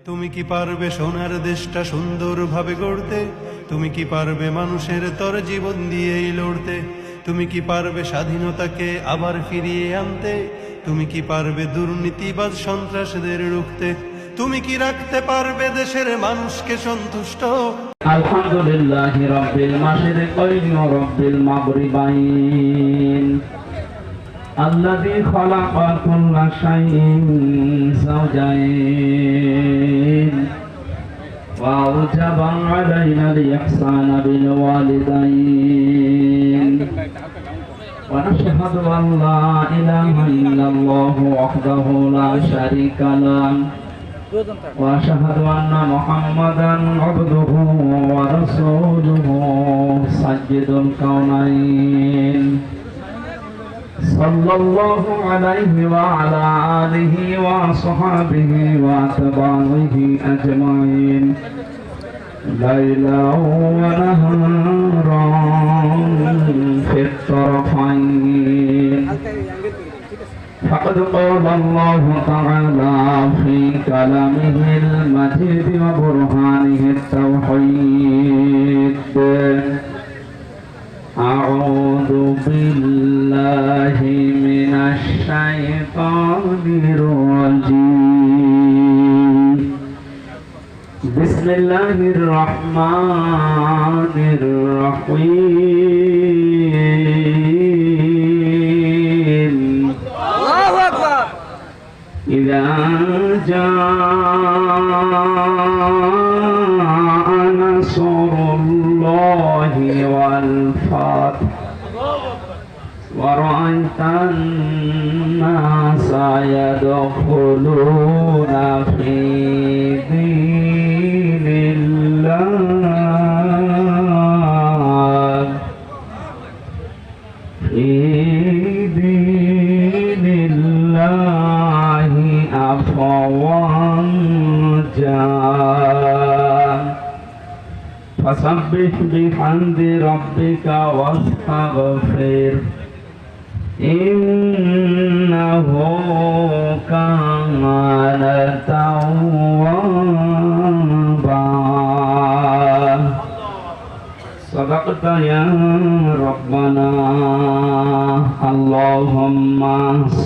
তুমি কি পারবে সোনার দেশটা সুন্দরভাবে গড়তে? তুমি কি পারবে মানুষের তর জীবন দিয়েই লড়তে? তুমি কি পারবে স্বাধীনতাকে আবার ফিরিয়ে আনতে? তুমি কি পারবে দুর্নীতিবাজ সন্ত্রাসীদের রুখতে? তুমি কি রাখতে পারবে দেশের মানুষকে সন্তুষ্ট? আলহামদুলিল্লাহি রাব্বিল মাশরিকাইন ওয়া রাব্বিল মাগরিবাইন আল্লাযী খালাকা কুল্লা শাইইন যাওজাইন ওয়া আওজাবা আলাইনাল ইহসানা বিল ওয়ালিদাইন ওয়া নাশহাদু আন লা ইলাহা ইল্লাল্লাহু ওয়াহদাহু লা শারীকা লাহু وأشهد أن محمدا عبده ورسوله سيد الكونين صلى الله عليه وعلى آله وصحبه وأتباعه أجمعين ليلا ونهارا في الطرفين فقد قال الله تعالى في كلامه المجيد وبرهانه التوحيد أعوذ بالله من الشيطان الرجيم بسم الله الرحمن الرحيم إذا جاء نصر الله والفتح ورأيت الناس يدخلون في دين الله أفواجا فسبح بحمد ربك واستغفر إنه كان توابا صدقت يا ربنا اللهم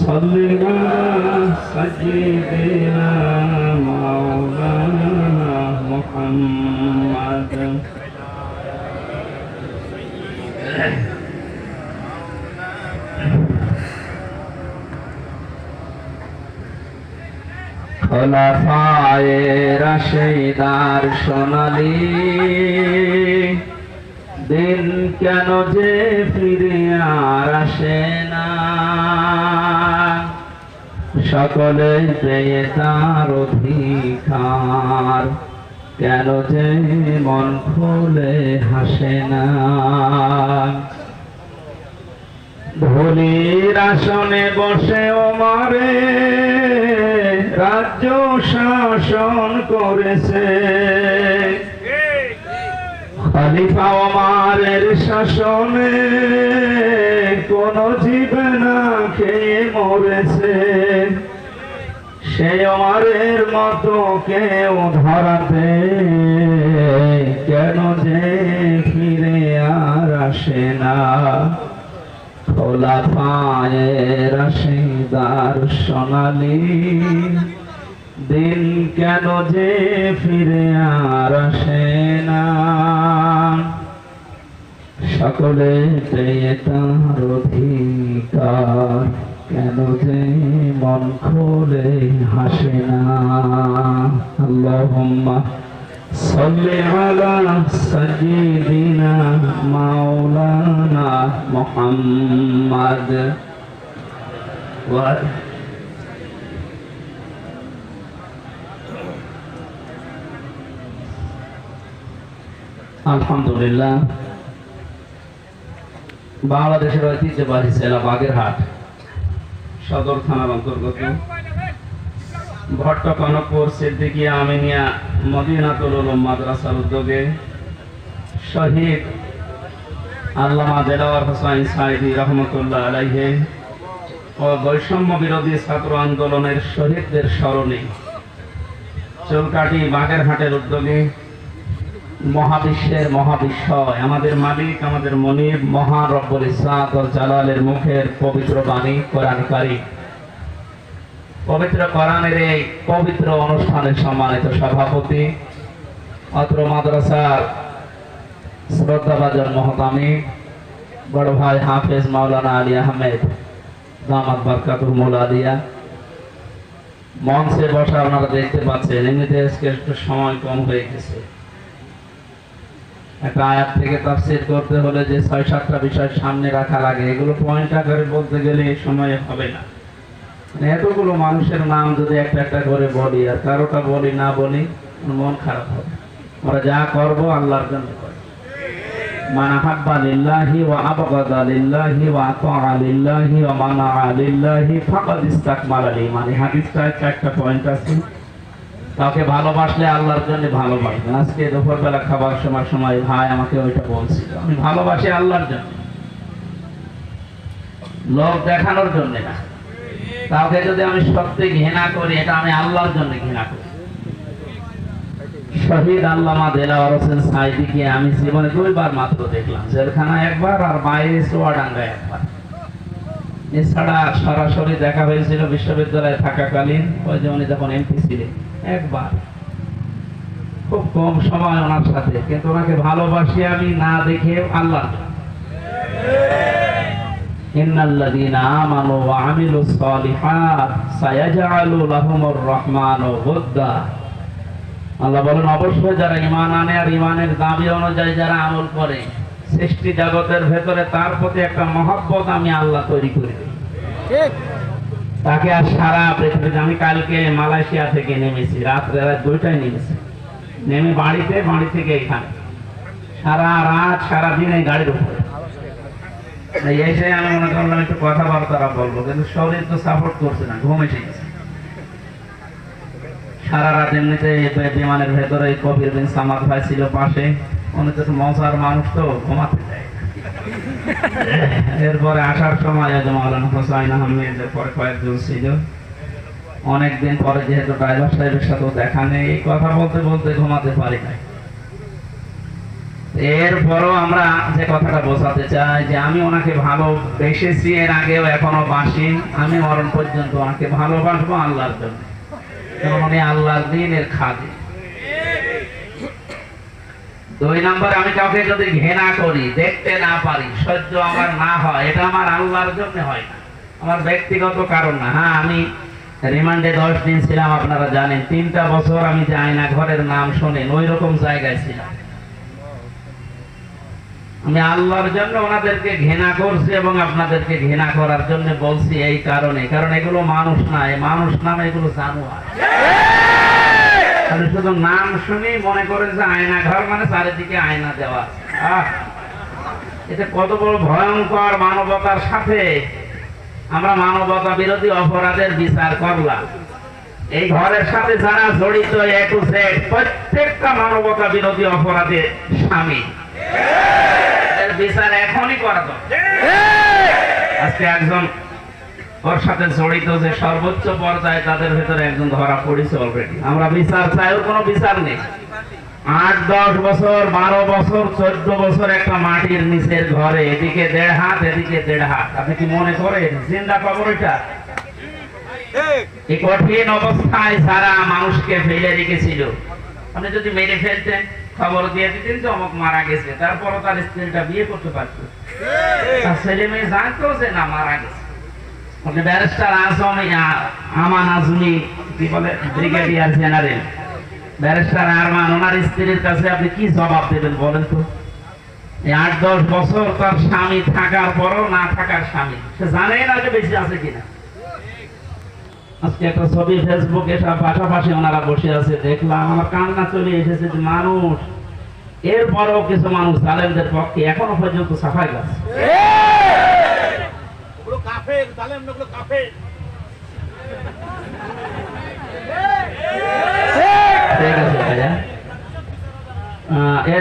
صل على سيدنا مولانا محمد খোলাফায়ে রাশিদার সোনালী দিন কেন যে ফিরে আর আসে না, সকলে পেয়ে তার অধিকার কেন যে মন খুলে হাসে না। ধুলির আসনে বসে ওমরে রাজ্য শাসন করেছে, খলিফা ওমরের শাসনে কোন জীব না খেয়ে মরেছে। সেই ওমরের মতো কেউ ধরাতে কেন যে ফিরে আর আসে না। খোলাফায়ে রাশিদার সোনালী দিন কেন যে ফিরে আর আসে না, সকলে পেয়ে তার অধিকার কেন যে মন খুলে হাসে না। আল্লাহুম্মা সাল্লি আলা সাইয়্যিদিনা মাওলানা মুহাম্মদ ওয়া আলহামদুলিল্লাহ। বাংলাদেশের ঐতিহ্যবাহী জেলা বাগেরহাট সদর থানার অন্তর্গত ভট্টকনকপুর সিদ্দিকিয়া আমিনিয়া মদিনাতুল উলুম মাদ্রাসার উদ্যোগে শহীদ আল্লামা দেলাওয়ার হোসাইন সাঈদী রহমতুল্লাহ আলাইহি ও বৈষম্য বিরোধী ছাত্র আন্দোলনের শহীদদের স্মরণে চুলকাটি বাগেরহাটের উদ্যোগে মহাবিশ্বের মহাবিশ্বয় আমাদের মালিক আমাদের মনিব মহান রব্বুল ইজ্জাত ওয়াল জালালের মুখের পবিত্র বাণী কোরআন কারীম। পবিত্র কোরআনের এই পবিত্র অনুষ্ঠানের সম্মানিত সভাপতি অত্র মাদ্রাসার শ্রদ্ধাভাজন মহতামি বড় ভাই হাফেজ মাওলানা আলী আহমেদ দামাত বারকাতুহু মুলাদিয়া, মঞ্চে বসা আপনারা দেখতে পাচ্ছেন। এমনিতে আজকে একটু সময় কম হয়ে গেছে। একটা আয়াত থেকে তাফসীর করতে হলে যে ৬-৭টা বিষয় সামনে রাখা লাগে, এগুলো পয়েন্ট আকারে বলতে গেলে এই সময়ে হবে না। মানে এতগুলো মানুষের নাম যদি একটা একটা করে বলি আর কারোটা বলি না বলি মন খারাপ হবে। আমরা যা করবো আল্লাহর জন্য করব। মান আহাব্বা লিল্লাহি ওয়া আবগাদা লিল্লাহি ওয়া আতাআ লিল্লাহি ওয়া মানাআ লিল্লাহি ফাকাদ ইসতাকমালাল ঈমান। এই হাদিসটায় 4টা পয়েন্ট আছে। কাউকে ভালোবাসলে আল্লাহর জন্য ভালোবাসবেন। আজকে দুপুরবেলা খাবার সময় ভাই আমাকে ওইটা বলছিল, আমি ভালোবাসি আল্লাহর জন্য, লোক দেখানোর জন্য না। কাউকে যদি আমি সত্যি ঘৃণা করি, এটা আমি আল্লাহর জন্য ঘৃণা করি। শহীদ আল্লামা দেলাওয়ার হোসেন সাঈদীকে আমি জীবনে 2বার মাত্র দেখলাম, জেলখানা একবার আর বাইরে চুয়াডাঙ্গা একবার। এছাড়া সরাসরি দেখা হয়েছিল বিশ্ববিদ্যালয়ে থাকাকালীন, ওই যে উনি যখন এমপি ছিলেন, একবার। খুব কম সময় ওনার সাথে, কিন্তু ওনাকে ভালোবাসি আমি না দেখে আল্লাহর জন্য। ইন্নাল্লাযীনা আমানু ওয়া আমিলুস সালিহাত সায়াজআলু লাহুমুর রহমানু ওদ্দা। আল্লাহ বলেন অবশ্যই যারা ঈমান আনে আর ঈমানের দাবি অনুযায়ী যারা আমল করে, সৃষ্টি জগতের ভেতরে তার প্রতি একটা মহব্বত আমি আল্লাহ তৈরি করে দিই। ঠিক, তাকে আর সারা পৃথিবীতে। আমি কালকে মালয়েশিয়া থেকে নেমেছি, রাত 2টায় নেমেছি। নেমে বাড়ি থেকে এখানে সারা রাত সারাদিন এই গাড়ির উপরে এসে আমি মনে করলাম একটু কথাবার্তা বলবো, কিন্তু শরীর তো সাপোর্ট করছে না, ঘুম এসে গেছে। সারা রাত এমনিতে বিমানের ভেতরে কবির বিন সামাদ ভাই ছিল পাশে, উনি তো মজার মানুষ, তো ঘুমাতে যায়। এরপরে আসার সময় মাওলানা হোসাইন আহমেদ, পরে কয়েকজন ছিল। অনেকদিন পরে যেহেতু ড্রাইভার সাহেবের সাথেও দেখা নেই, এই কথা বলতে বলতে ঘুমাতে পারি নাই। এরপরও আমরা যে কথাটা বোঝাতে চাই যে আমি ওনাকে ভালোবেসেছি, এর আগেও এখনো বাসি। আমি মরণ পর্যন্ত ওনাকে ভালোবাসবো আল্লাহর জন্য, কারণ উনি আল্লাহর দ্বীনের খাদেম। 2 নম্বরে আমি কাউকে যদি ঘৃণা করি, দেখতে না পারি, সহ্য আমার না হয়, এটা আমার আল্লাহর জন্য হয় না, আমার ব্যক্তিগত কারণ না। হ্যাঁ, আমি রিমান্ডে 10 দিন ছিলাম, আপনারা জানেন। 3টা বছর আমি যাই না, ঘরের নাম শোনেন, ওই রকম জায়গায় ছিলাম। আমি আল্লাহর জন্য ওনাদেরকে ঘৃণা করছি এবং আপনাদেরকে ঘৃণা করার জন্য বলছি এই কারণে, কারণ এগুলো মানুষ না, মানুষ নাম এগুলো জানোয়ার। শুধু নাম শুনি মনে করেন যে আয়না ঘর মানে চারিদিকে আয়না দেওয়া। এটা কত বড় ভয়ঙ্কর মানবতার সাথে আমরা মানবতা বিরোধী অপরাধের বিচার করলাম। এই ঘরের সাথে যারা জড়িত A to Z প্রত্যেকটা মানবতা বিরোধী অপরাধের স্বামী, এর বিচার এখনই করা দরকার। আজকে একজন ওর সাথে জড়িত যে সর্বোচ্চ পর্যায়ে, তাদের ভেতরে একজন ধরা পড়েছে অলরেডি। আমরা বিচার চাই, ওর কোনো বিচার নেই। 8-10 বছর, 12 বছর, 14 বছর একটা মাটির নিচের ঘরে, এদিকে 1.5 হাত এদিকে 1.5 হাত। আপনি কি মনে করেন জিন্দা খবর এটা? এই কঠিন অবস্থায় যারা মানুষকে ফেলে রেখেছিল, আপনি যদি মেরে ফেলতেন, খবর দিয়ে দিতেন যে অমুক মারা গেছে, তারপরও তার স্ত্রীটা বিয়ে করতে পারত, তার ছেলে মেয়ে জানতো যে না মারা গেছে। আপনি ব্যারিস্টার আমান আজমি, কি বলে, ব্রিগেডিয়ার জেনারেল ব্যারিস্টার আরমান, ওনার স্ত্রীর কাছে আপনি কি জবাব দেবেন বলেন তো? এই 8-10 বছর তার স্বামী থাকার পরও না থাকার স্বামী, সে জানে না যে বেঁচে আছে কিনা। আজকে একটা ছবি ফেসবুকে সব পাশাপাশি ওনারা বসে আছে, দেখলাম, আমার কান্না চলে এসেছে যে মানুষ, এরপরও কিছু মানুষ জালেমদের পক্ষে এখনো পর্যন্ত সাফাই গাছে।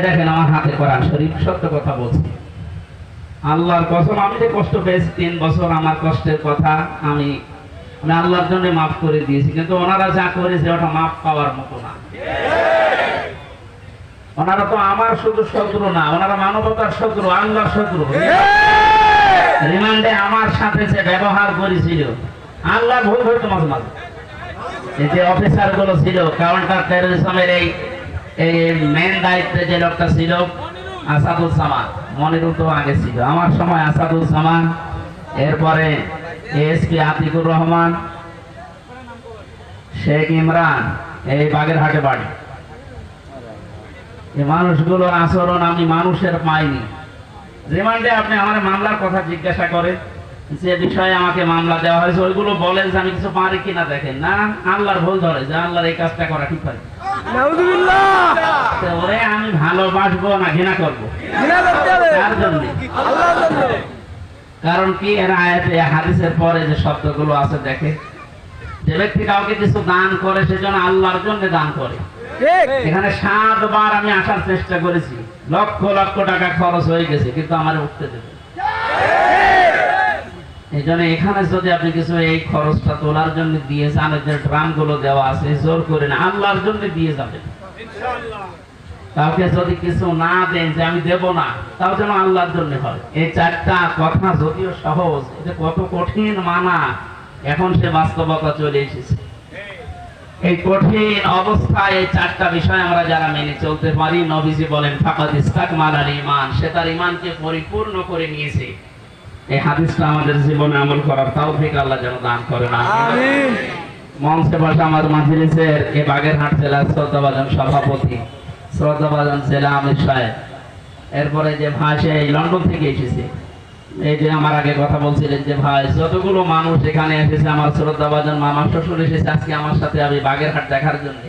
দেখেন আমার হাতে কোরআন শরীফ, সত্য কথা বলছি, আল্লাহর কসম। আমি যে কষ্ট পেয়েছি 3 বছর, আমার কষ্টের কথা আমি আমি আল্লাহর জন্য মাফ করে দিয়েছি, কিন্তু ওনারা যা করেছে ওটা মাফ পাওয়ার মতো না। ওনারা তো আমার শুধু শত্রু না, ওনারা মানবতার শত্রু, আল্লাহর শত্রু। রিমান্ডে আমার সাথে যে ব্যবহার করেছিল, আল্লাহ ভুল হইতো মাঝে মাঝে। এই যে অফিসার গুলো ছিল কাউন্টার টেরোরিজমের, এই মেন দায়িত্বে যে লোকটা ছিল আসাদুজ্জামান, মনিরুল তো আগে ছিল, আমার সময় আসাদুজ্জামান, এরপরে এসপি আতিকুর রহমান, শেখ ইমরান, এই বাগেরহাটে বাড়ি। এই মানুষগুলোর আচরণ আমি মানুষের পাইনি। রিমান্ডে আপনি আমার মামলার কথা জিজ্ঞাসা করেন, যে বিষয়ে আমাকে মামলা দেওয়া হয়েছে, ওইগুলো বলেন যে আমি কিছু পারি কিনা, দেখেন না আল্লাহর ভুল ধরে যে আল্লাহর এই কাজটা করা ঠিক পারে। ওরে আমি ভালোবাসবো না ঘৃণা করবো, তার জন্য। কারণ কি, এর আয়াতে হাদিসের পরে যে শব্দগুলো আছে, দেখে যে ব্যক্তি কাউকে কিছু দান করে সেজন্য আল্লাহর জন্য দান করে। এখানে 7 বার আমি আসার চেষ্টা করেছি, লক্ষ লক্ষ টাকা খরচ হয়ে গেছে, কিন্তু আমার উঠতে দেবে। এই জন্য এখানে যদি আপনি কিছু এই খরচটা তোলার জন্য দিয়ে যান, যে ড্রাম গুলো দেওয়া আছে, জোর করে না, আল্লাহর জন্য দিয়ে যাবেন। কাউকে যদি কিছু না দেন যে আমি দেব না, তাও যেন আল্লাহর জন্য হয়। এই 4টা কথা যদিও সহজ, এটা কত কঠিন মানা, এখন সে বাস্তবতা চলে এসেছে। এই কঠিন অবস্থায় এই 4টা বিষয় আমরা যারা মেনে চলতে পারি, নবীজি বলেন ফাকাদ ইসতাকমালাল ঈমান, সে তার ঈমানকে পরিপূর্ণ করে নিয়েছে। এই হাদিসটা আমাদের জীবনে আমল করার তৌফিক আল্লাহ যেন দান করেন, আমিন। মঞ্চে বসে আমার মাজলিসের এই বাগেরহাট জেলার শ্রদ্ধাভাজন সভাপতি, শ্রদ্ধাভাজন জেলা আমির সাহেব, এরপরে যে ভাই সে লন্ডন থেকে এসেছে, এই যে আমার আগে কথা বলছিলেন যে ভাই যতগুলো মানুষ এখানে এসেছে, আমার শ্রদ্ধাভাজন মামা শ্বশুর এসেছে আজকে আমার সাথে আমি বাগেরহাট দেখার জন্য।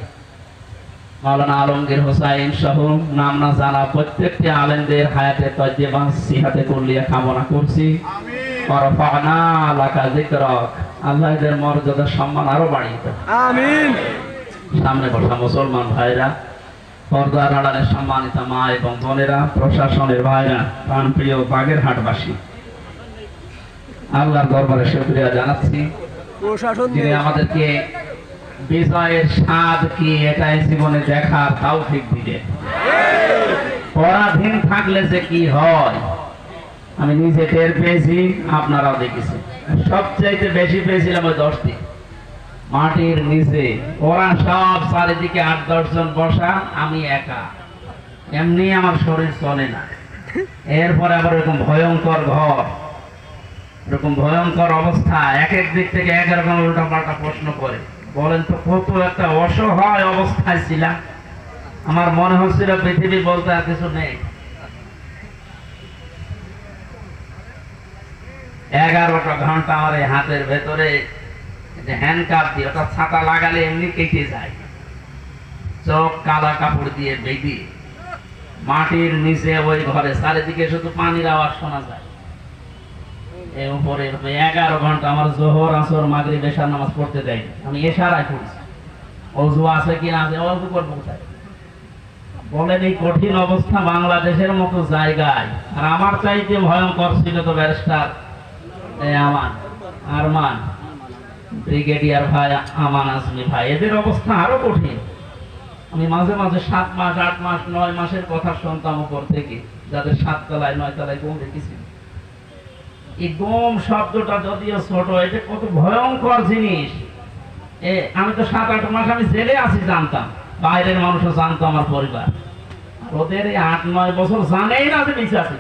মাওলানা আলমগীর হোসাইন সহ নাম না জানা প্রত্যেকটি আলেমদের হায়াতে তয়্যিবা সিহাতে কুল্লিয়া কামনা করছি। ওয়ারফা'না লাকা যিকরাক, আল্লাহ এদের মর্যাদা সম্মান আরো বাড়িয়ে দেন, আমিন। সামনে বসা মুসলমান ভাইরা, পর্দার আড়ালে সম্মানিত মা এবং বোনেরা, প্রশাসনের ভাইরা, প্রাণপ্রিয় বাগেরহাটবাসী, আল্লাহর দরবারে শুকরিয়া জানাচ্ছি যিনি আমাদেরকে বিজয়ের স্বাদ কি এটাই জীবনে দেখার তৌফিক দিলেন। পরাধীন থাকলে যে কি হয় আমি নিজে টের পেয়েছি, আপনারাও দেখেছেন। সবচাইতে বেশি পেয়েছিলাম ওই 10টি মাটির নিচে, ওরা সব চারিদিকে 8-10 জন বসা, আমি একা, এমনি আমার শরীর চলে না। এরপরে আবার এরকম ভয়ঙ্কর ঘর, এরকম ভয়ঙ্কর অবস্থা, এক এক দিক থেকে এক রকম উল্টা পাল্টা প্রশ্ন করে। বলেন তো কত একটা অসহায় অবস্থায় ছিলাম, আমার মনে হচ্ছিল পৃথিবী বলতে আর কিছু নেই। 11টা ঘন্টা আমার এই হাতের ভেতরে হ্যান্ডকাপ দিয়ে, ওটা ছাতা লাগালে এমনি কেটে যায়, চোখ কালা কাপড় দিয়ে বেঁধে মাটির নিচে ওই ঘরে, চারিদিকে শুধু পানির আওয়াজ শোনা যায়। এর উপরে 11 ঘন্টা আমার জোহর আসর মাগরিব এশার নামাজ পড়তে দেয়, আমি এশারায় পড়ছি। ওযু আছে কি না আছে, ওযু করবো কোথায়? বলেন এই কঠিন অবস্থা বাংলাদেশের মতো জায়গায়, আর আমার চাইতে ভয়ঙ্কর ছিল তো ব্যারিস্টার আরমান, ব্রিগেডিয়ার ভাই আমান আজমি ভাই, এদের অবস্থা আরো কঠিন। আমি মাঝে মাঝে 7 মাস 8 মাস 9 মাসের কথা শুনতাম উপর থেকে, যাদের 7 তলায় 9 তলায় গম রেখেছি। এই গম শব্দটা যদিও ছোট, এটা কত ভয়ঙ্কর জিনিস। আমি তো 7-8 মাস আমি জেলে আছি জানতাম, বাইরের মানুষও জানতো, আমার পরিবার। ওদের এই 8-9 বছর জানেই না যে বেঁচে আছে।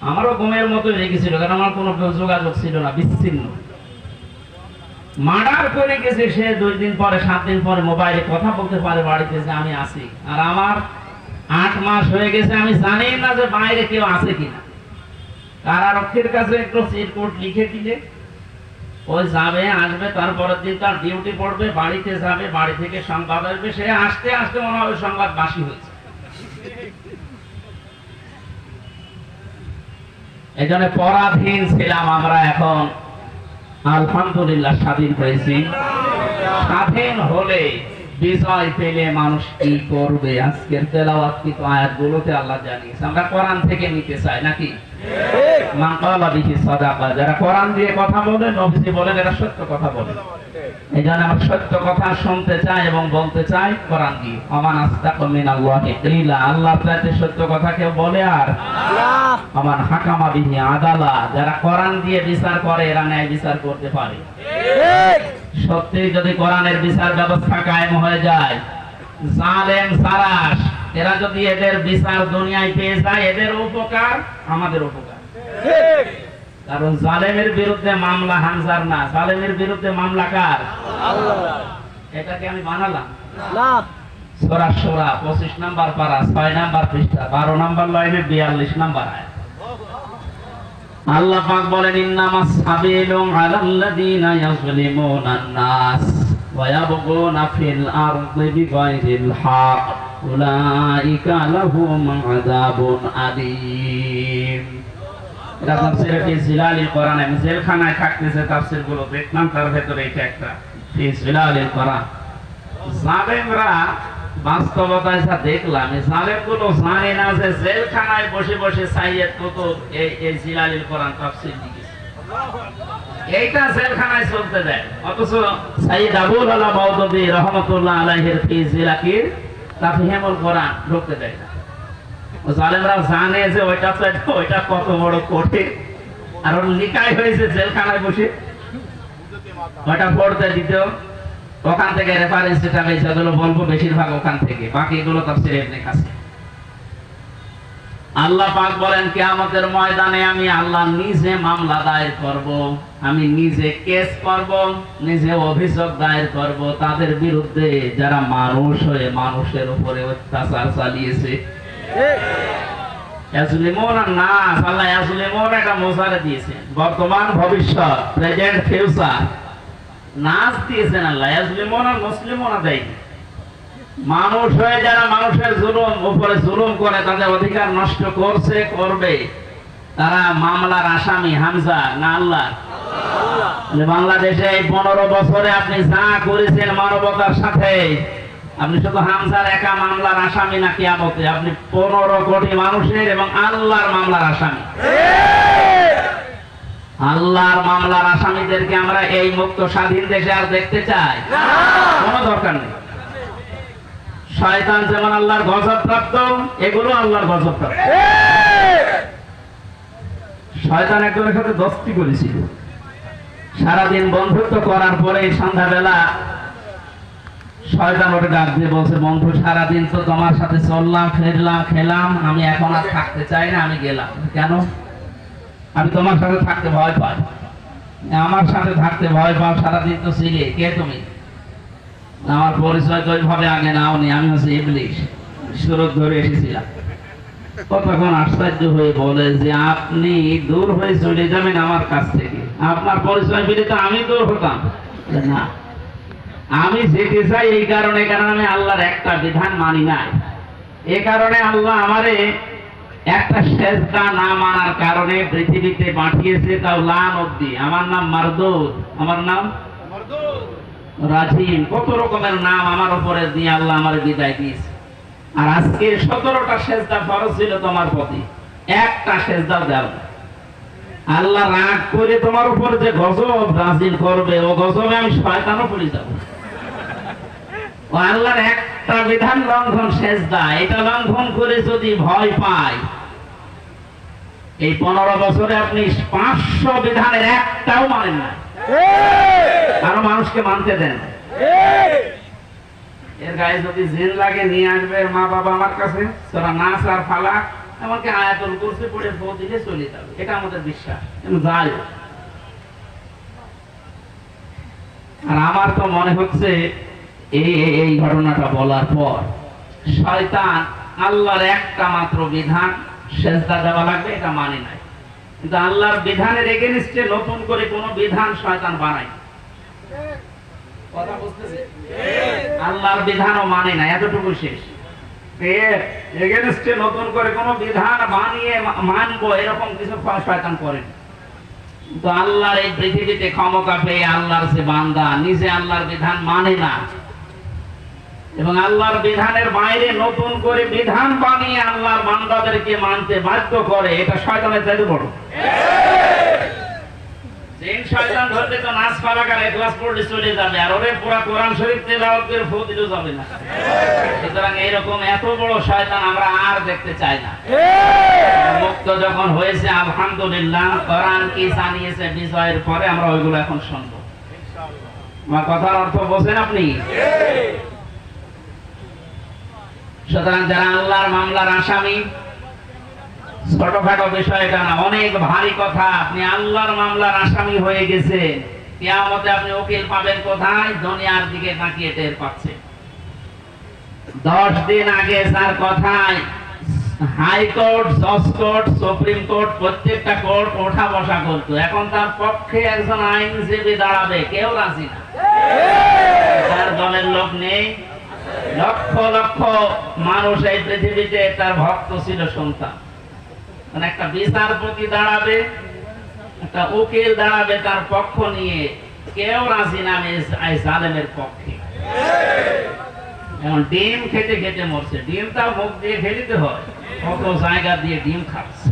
আমারও গমের মতো রেখেছিল, কারণ আমার কোনো যোগাযোগ ছিল না, বিচ্ছিন্ন। মার্ডার করে গেছে সে 2 দিন পরে 7 দিন পরে মোবাইলে কথা বলতে পারে বাড়িতে যে আমি আছি, আর আমার 8 মাস হয়ে গেছে, আমি জানি না যে বাইরে কেউ আছে কিনা। কারারক্ষীর কাছে একটু চিরকুট লিখে দিলে ওই যাবে আসবে, তারপরের দিন তার ডিউটি পড়বে, বাড়িতে যাবে, বাড়ি থেকে সংবাদ আসবে, সে আসতে আসতে মনে হবে সংবাদ বাসি হয়েছে। এই জন্য পরাধীন ছিলাম আমরা, এখন আলহামদুলিল্লাহ স্বাধীন হয়েছি। স্বাধীন হলে বিজয় পেলে মানুষ কি করবে, আজকের তেলাওয়াতকৃত আয়াতগুলোতে আল্লাহ জানিয়েছে। আমরা কোরআন থেকে নিতে চাই নাকি? মান ক্বালা বিহি সাদাকা, যারা কোরআন দিয়ে কথা বলে, নবীজি বলেন এরা সত্য কথা বলে। এই জন্য আমরা সত্য কথা শুনতে চাই এবং বলতে চাই কোরআন দিয়ে। আমান আসদাকু মিনাল্লাহি কিলা, আল্লাহ চাইতে সত্য কথা কেউ বলে আর আমান হাকামা বিহি আদালা, যারা কোরআন দিয়ে বিচার করে এরা ন্যায় বিচার করতে পারে। সত্যি যদি কোরআনের বিচার ব্যবস্থা কায়েম হয়ে যায়, জালেম সারাস এরা যদি এদের বিচার দুনিয়ায় পেয়ে যায়, এদের উপকার আমাদের উপকার। কারণ জালেমের বিরুদ্ধে মামলা হামজার না, জালেমের বিরুদ্ধে মামলা কার? আল্লাহ। এটাকে আমি বানালাম না। সূরা শূরা 25 নাম্বার পারা 6 নাম্বার পৃষ্ঠা 12 নাম্বার লাইনে 42 নাম্বার আয়াত। আল্লাহ পাক বলেন ইন্নামাস সাবিলু আলাল্লাযিনা ইয়াজলিমুনান নাস ওয়া ইয়াবগুনা ফিল আরদি বিগাইরিল হক উলাইকা লাহুম আযাবুন আলীম। এটা তাফসীরে ফি জিলালিল কোরআন। আমি জেলখানায় থাকতেছে তাফসীরগুলো দেখলাম, তার ভেতরে এটা একটা ফি জিলালিল কোরআন। জালেমরা বাস্তবতায় যা দেখলাম, এই জালেমগুলো জানে না যে জেলখানায় বসে বসে সাইয়্যিদ কুতুব এই জিলালিল কোরআন তাফসীর লিখেছে। এইটা জেলখানায় চলতে দেয়, অথচ সাইয়্যিদ আবুল আলা মাওদুদী রাহমাতুল্লাহ আলাইহির ফি জিলাকির তাফহিমুল কোরআন ঢুকতে দেয় না। জালেমরা জানে যে ওইটা কত বড় কঠিন, আর ওর লিখাই হয়েছে জেলখানায় বসে ওইটা পড়তে দিত। ওখান থেকে রেফারেন্স হিসাবে যেগুলো বলবো বেশিরভাগ ওখান থেকে, বাকিগুলো তাফসীরে ইবনে কাসির। আল্লাহ পাক বলেন কিয়ামতের ময়দানে আমি আল্লাহ নিজে মামলা দায়ের করব, আমি নিজে কেস করব, নিজে অভিযোগ দায়ের করব তাদের বিরুদ্ধে যারা মানুষ হয়ে মানুষের উপরে অত্যাচার চালিয়েছে। ইয়াজলিমুন নাস, আল্লাহ ইয়াজলিমুন এটা মোজারে দিয়েছেন, বর্তমান ভবিষ্যৎ প্রেজেন্ট ফিউচার নাস দিয়েছেন আল্লাহ। ইয়াজলিমুন আর মুসলিমুন দেয়, মানুষ হয়ে যারা মানুষের জুলুম উপরে জুলুম করে, তাদের অধিকার নষ্ট করছে করবে, তারা মামলার আসামি হামজা না আল্লাহ? বাংলাদেশে এই 15 বছরে আপনি যা করেছেন মানবতার সাথে, আপনি শুধু হামজার একা মামলার আসামি না, কিয়ামতে আপনি 15 কোটি মানুষের এবং আল্লাহর মামলার আসামি। আল্লাহর মামলার আসামিদেরকে আমরা এই মুক্ত স্বাধীন দেশে আর দেখতে চাই? কোনো দরকার নেই। শয়তান যেমন আল্লাহর গজব প্রাপ্ত, এগুলো আল্লাহর গজব প্রাপ্ত। শয়তান একজনের সাথে দোস্তি করেছিল, সারাদিন বন্ধুত্ব করার পরে সন্ধ্যাবেলা শয়তান ওটা ডাক দিয়ে বলছে, বন্ধু সারাদিন তো তোমার সাথে চললাম ফিরলাম খেলাম, আমি এখন আর থাকতে চাই না, আমি গেলাম। কেন? আমি তোমার সাথে থাকতে ভয় পাই। আমার সাথে থাকতে ভয় পাও, সারাদিন তো ছিলে, কে তুমি? আমার পরিচয় তো ওইভাবে আগে নাওনি, আমি হচ্ছে ইবলিশ, সুরত ধরে এসেছিলাম। কতক্ষণ আশ্চর্য হয়ে বলে যে আপনি দূর হয়ে চলে যাবেন আমার কাছ থেকে, আপনার পরিচয় পেলে তো আমি দূর হতাম না। আমি যেতে চাই এই কারণে, কারণ আমি আল্লাহর একটা বিধান মানি নাই। এ কারণে আল্লাহ আমারে একটা সেজদা না মানার কারণে পৃথিবীতে পাঠিয়েছে, তাও লানত দিয়ে। আমার নাম মারদুদ, আমার নাম রাজিম, কত রকমের নাম আমার উপরে দিয়ে আল্লাহ আমার বিদায় দিয়েছে। আর আজকে 17টা সেজদা ফরজ ছিল তোমার প্রতি, একটা সেজদা দাও। আল্লাহ রাগ করে তোমার উপর যে গজব নাযিল করবে, ও গজবে আমি শয়তানও পড়ে যাব। ও আল্লাহর একটা বিধান লঙ্ঘন সেজদা, এটা লঙ্ঘন করে যদি ভয় পায়, এই 15 বছরে আপনি 500 বিধানের একটাও মানেন না, আরো মানুষকে মানতে দেন। এর গায়ে যদি জিন লাগে নিয়ে আসবে মা বাবা আমার কাছে, সূরা নাস আর ফালাক, এমনকি আয়াতুল কুরসি পড়ে ফু দিলে চলে যাবে, এটা আমাদের বিশ্বাস। যাই, আর আমার তো মনে হচ্ছে এই ঘটনাটা বলার পর শয়তান আল্লাহর একটা মাত্র বিধান সেজদা দেওয়া লাগবে এটা মানে নাই, কিন্তু আল্লাহর বিধানের এগেইনস্টে নতুন করে কোনো বিধান শয়তান বানায়। কথা বুঝতেছে? আল্লাহর বিধানও মানে না, এতটুকু শেষ। এর এগেইনস্টে নতুন করে কোনো বিধান বানিয়ে মানবো এরকম কিছু শয়তান করে। তো আল্লাহর এই পৃথিবীতে ক্ষমতা পেয়ে আল্লাহর সে বান্দা নিজে আল্লাহর বিধান মানে না, এবং আল্লাহর বিধানের বাইরে নতুন করে বিধান বানিয়ে আল্লাহর বান্দাদেরকে মানতে বাধ্য করে, এটা শয়তানের চাইতে বড়। জিন শয়তান ধরলে তো নাচ পারাকার ক্লাস পড়লে চলে যাবে, আর ওরে পুরা কোরআন শরীফ তেলাওয়াত করে ফু দিলেও যাবে না। সুতরাং এরকম এত বড় শয়তান আমরা আর দেখতে চাই না। মুক্ত যখন হয়েছে আলহামদুলিল্লাহ, কোরআন কি জানিয়েছে বিজয়ের পরে আমরা ওইগুলো এখন শুনবো। আমার কথার অর্থ বোঝেন আপনি? সুতরাং যারা আল্লাহর মামলার আসামি, ছোটখাটো বিষয় এটা না, অনেক ভারী কথা। আপনি আল্লাহর মামলার আসামি হয়ে গেছে, কিয়ামতে আপনি উকিল পাবেন কোথায়? দুনিয়ার দিকে তাকিয়ে টের পাচ্ছে। 10 দিন আগে যার কথায় হাইকোর্ট, জজ কোর্ট, সুপ্রিম কোর্ট, প্রত্যেকটা কোর্ট ওঠা বসা করতো, এখন তার পক্ষে একজন আইনজীবী দাঁড়াবে, কেউ রাজি না। তার দলের লোক নেই। লক্ষ লক্ষ মানুষ এই পৃথিবীতে তার ভক্ত ছিল, সন্তান। একটা বিচারপতি দাঁড়াবে, একটা উকিল দাঁড়াবে তার পক্ষ নিয়ে, কেউ রাজি না জালেমের পক্ষে। এখন ডিম খেতে খেতে মরছে, ডিমটা মুখ দিয়ে খেলিতে হয়, কত জায়গা দিয়ে ডিম খাচ্ছে।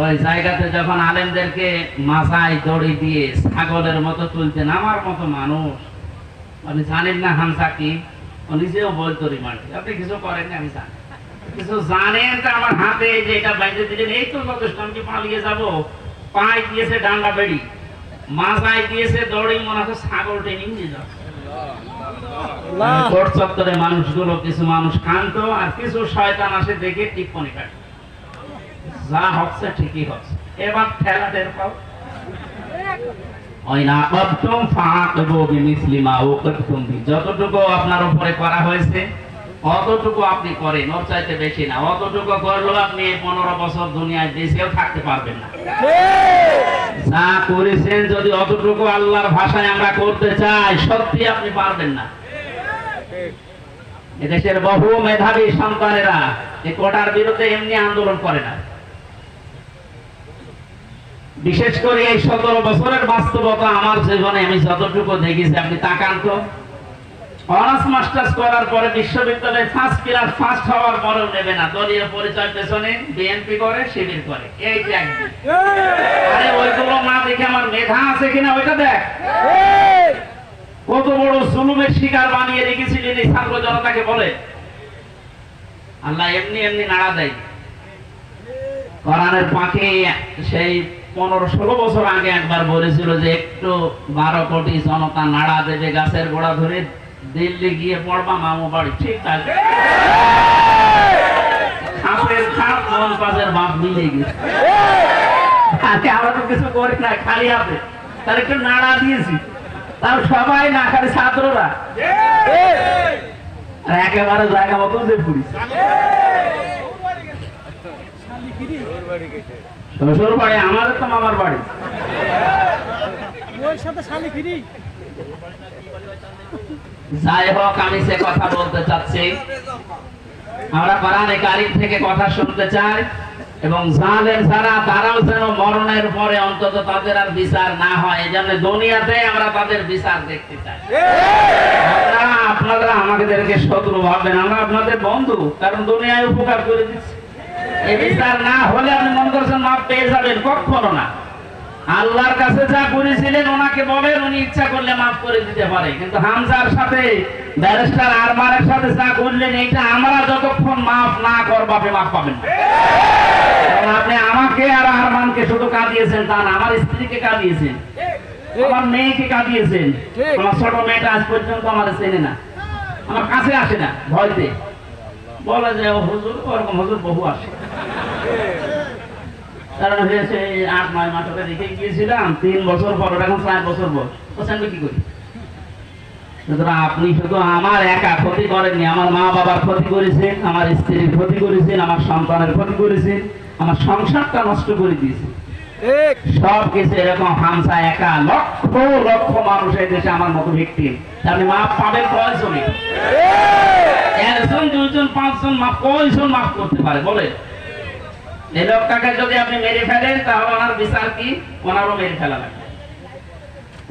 ওই জায়গাতে যখন আলেমদেরকে মাথায় দড়ি দিয়ে ছাগলের মতো তুলতেন, আমার মতো মানুষ, আপনি জানেন না হামসা কি? ও নিজেও বলতো রিমান্ডে, আপনি কিছু করেন না, আমি জানি কিছু জানেন। তা আমার হাতে যে এটা বাইরে দিলেন, এই তো যথেষ্ট, আমি কি পালিয়ে যাবো? পায়ে দিয়েছে ডান্ডা বেড়ি, মাথায় দিয়েছে দড়ি, মনে হচ্ছে ছাগল ট্রেনিং দিয়ে যাচ্ছে। কোর্ট চত্বরে মানুষগুলো, কিছু মানুষ কান্ত, আর কিছু শয়তান আসে দেখে টিপ্পনি কাটে, যা হচ্ছে ঠিকই হচ্ছে। এবার ঠেলা টের পাও, যতটুকু আপনার উপরে করা হয়েছে অতটুকু আপনি করেন, ওর চাইতে বেশি না। অতটুকু করলেও আপনি 15 বছর দুনিয়ায় দেশেও থাকতে পারবেন না। যা করেছেন যদি অতটুকু আল্লাহর ভাষায় আমরা করতে চাই, সত্যি আপনি পারবেন না। এদেশের বহু মেধাবী সন্তানেরা এই কোটার বিরুদ্ধে এমনি আন্দোলন করে না। বিশেষ করে এই 17 বছরের বাস্তবতা আমার জীবনে আমি যতটুকু দেখেছি, আপনি তাকান তো, অনার্স মাস্টার্স করার পরে বিশ্ববিদ্যালয়ে ফার্স্ট ক্লাস ফার্স্ট হওয়ার পরেও নেবে না, দলীয় পরিচয় পেছনে বিএনপি করে, শিবির করে, এই যে একদিন। আরে ওইগুলো না দেখে আমার মেধা আছে কিনা ওইটা দেখ। কত বড় জুলুমের শিকার বানিয়ে রেখেছিলেন এই ছাত্র জনতাকে, বলে আল্লাহ এমনি এমনি নাড়া দেয়। কোরআনের পাখি সেই 15-16 বছর আগে একবার বলেছিল যে একটু 12 কোটি জনতা নাড়া দেবে গাছের গোড়া ধরে, দিল্লি গিয়ে পড়বা মামু বাড়ি। ঠিক আছে, খাপের খাপ মন পাজের বাপ মিলে গেছে। আমরা তো কিছু করি না, খালি হাতে তার একটু নাড়া দিয়েছি, তার সবাই না, খালি ছাত্ররা একেবারে জায়গা মতো যে পুরি। শ্বশুর বাড়ি আমাদের তো মামার বাড়ি। যাই হোক, আমি সে কথা বলতে চাচ্ছি, আমরা কোরআনে কারীম থেকে কথা শুনতে চাই, এবং জালেম যারা, তারাও যেন মরণের পরে অন্তত তাদের আর বিচার না হয়, এই জন্য দুনিয়াতে আমরা তাদের বিচার দেখতে চাই। আপনারা আমাদেরকে শত্রু ভাববেন, আমরা আপনাদের বন্ধু, কারণ দুনিয়ায় উপকার করে দিচ্ছি। এই বিচার না হলে আপনি মনে করছেন মাপ পেয়ে যাবেন, কখনো না। আল্লাহর কাছে যা করেছিলেন ওনাকে বলেন, উনি ইচ্ছা করলে মাফ করে দিতে পারে। কিন্তু হামজার সাথে, ব্যারিস্টার আরমানের সাথে যা করলেন, এইটা আমরা যতক্ষণ মাফ না করবো আপনি মাফ পাবেন না। আপনি আমাকে আর আরমানকে শুধু কাঁদিয়েছেন তা না, আমার স্ত্রীকে কাঁদিয়েছেন, আমার মেয়েকে কাঁদিয়েছেন। আমার ছোট মেয়েটা আজ পর্যন্ত আমার চেনে না, আমার কাছে আসে না, ভয়তে বলে যে হুজুর, ওরকম হুজুর বহু আসে। কারণ হয়েছে 8-9 মাস ওকে রেখে গিয়েছিলাম, 3 বছর পর, এখন 4 বছর পর, আমি কি করি? সুতরাং আপনি শুধু আমার একা ক্ষতি করেননি, আমার মা বাবার ক্ষতি করেছেন, আমার স্ত্রীর ক্ষতি করেছেন, আমার সন্তানের ক্ষতি করেছেন, আমার সংসারটা নষ্ট করে দিয়েছেন। সব কিছু এরকম হামসা একা, লক্ষ লক্ষ মানুষ এই দেশে আমার মতো ভিকটিম। আপনি মাপ পাবেন কয়জনে? 1 জন 2 জন 5 জন মাপ, কয়জন মাপ করতে পারে বলে? এই লোকটাকে যদি আপনি মেরে ফেলেন, তাহলে ওনার বিচার কি? ওনারও মেরে ফেলা লাগবে।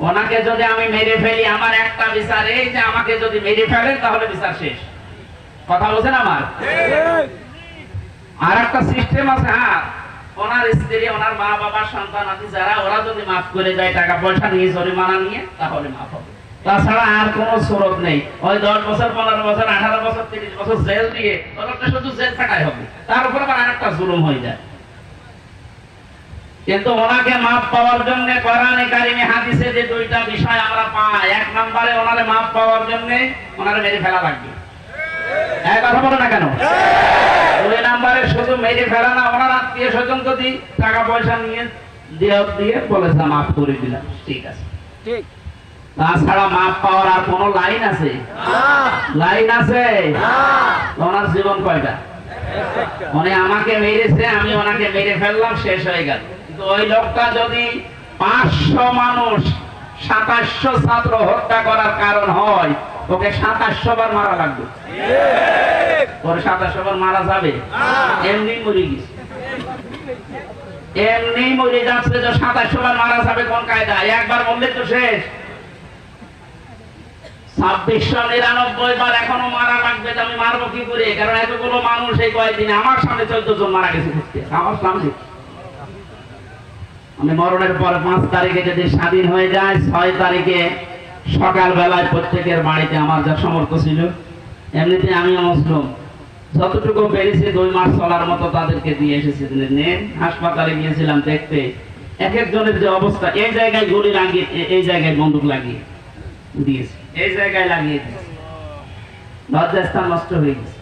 ওনাকে যদি আমি মেরে ফেলি, আমার একটা বিচার এই যে আমাকে যদি মেরে ফেলেন তাহলে বিচার শেষ। কথা বলছেন আমার? আর একটা সিস্টেম আছে, হ্যাঁ, ওনার স্ত্রী, ওনার মা বাবা, সন্তান আদি যারা, ওরা যদি মাফ করে যায় টাকা পয়সা নিয়ে, জরিমানা নিয়ে, তাহলে মাফ হবে। তাছাড়া আর কোনো সুরত নেই। ওই 10 বছর, 15 বছর, 18 বছর, 30 বছর জেল দিয়ে ওটা শুধু জেল খাটাই হবে, তার উপর আবার আরেকটা জুলুম হয়ে যায়। কিন্তু ওনাকে মাফ পাওয়ার জন্য কোরআনে কারিমে হাদিসে যে দুইটা বিষয় আমরা পাই, এক নম্বরে ওনারে মাফ পাওয়ার জন্য ওনারে মেরে ফেলা লাগবে। এক কথা বলে না কেন? দুই নম্বরে শুধু মেরে ফেলা না, ওনার আত্মীয় স্বজন যদি টাকা পয়সা নিয়ে দিয়ে বলেছে মাফ করে দিলাম, ঠিক আছে, ঠিক। তাছাড়া মাফ পাওয়ার আর কোন লাইন আছে? লাইন আছে? ওনার জীবন কয়টা? উনি আমাকে মেরেছে, আমি ওনাকে মেরে ফেললাম, শেষ হয়ে গেল। কিন্তু ওই লোকটা যদি 500 মানুষ, 2700 ছাত্র হত্যা করার কারণ হয়, ওকে 2700 বার মারা লাগবে। পরে 2700 বার মারা যাবে? এমনি মরে গেছে, এমনি মরে যাচ্ছে। যে 2700 বার মারা যাবে কোন কায়দায়? একবার বললে তো শেষ। 2699 বার এখনো মারা লাগবে। আমি মারবো কি করে? কারণ এতগুলো মানুষ এই কয়েকদিনে আমার সামনে 14 জন মারা গেছে, আমার সামনে। আমি মরণের পর 5 তারিখে যদি স্বাধীন হয়ে যায়, 6 তারিখে সকাল বেলায় প্রত্যেকের বাড়িতে আমার যা সমর্থ ছিল, এমনিতে আমি মুসলিম, যতটুকু পেরেছি 2 মাস চলার মতো তাদেরকে দিয়ে এসেছি। হাসপাতালে গিয়েছিলাম দেখতে, এক একজনের যে অবস্থা, এই জায়গায় গুলি লাগিয়ে, এই জায়গায় বন্দুক লাগিয়ে দিয়েছে, এই জায়গায় লাগিয়ে দিয়েছে, লজ্জাস্থান নষ্ট হয়ে গেছে।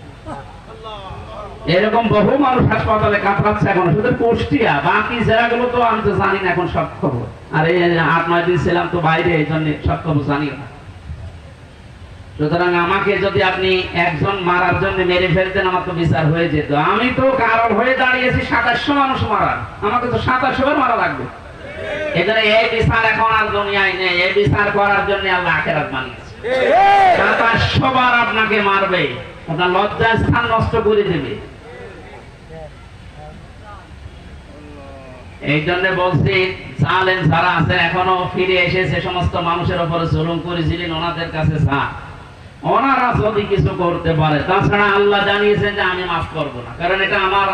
এরকম বহু মানুষ হাসপাতালে কাতরাচ্ছে এখন, শুধু কুষ্টিয়া, বাকি জেলাগুলো তো আমি তো জানি না এখন সব খবর। আর এই 8-9 দিন ছিলাম তো বাইরে, এই জন্য সব খবর জানি না। সুতরাং আমাকে যদি আপনি একজন মারার জন্য মেরে ফেলতেন, আমার তো বিচার হয়ে যেত। আমি তো কারণ হয়ে দাঁড়িয়েছি 2700 মানুষ মারার, আমাকে তো 2700 বার মারা লাগবে। এজন্য এই বিচার এখন আর দুনিয়ায় নেই। এই বিচার করার জন্য আল্লাহ আখিরাত বানিয়েছে। 2700 বার আপনাকে মারবে, আপনার লজ্জার স্থান নষ্ট করে দেবে। এই জন্য বলছি, জালেম যারা আছে এখনো ফিরে এসে সে সমস্ত মানুষের উপরে জুলুম করেছিলেন, ওনাদের কাছে যান, ওনারা যদি কিছু করতে পারে। তাছাড়া আল্লাহ জানিয়েছেন যে আমি মাফ করবো না, কারণ এটা আমার,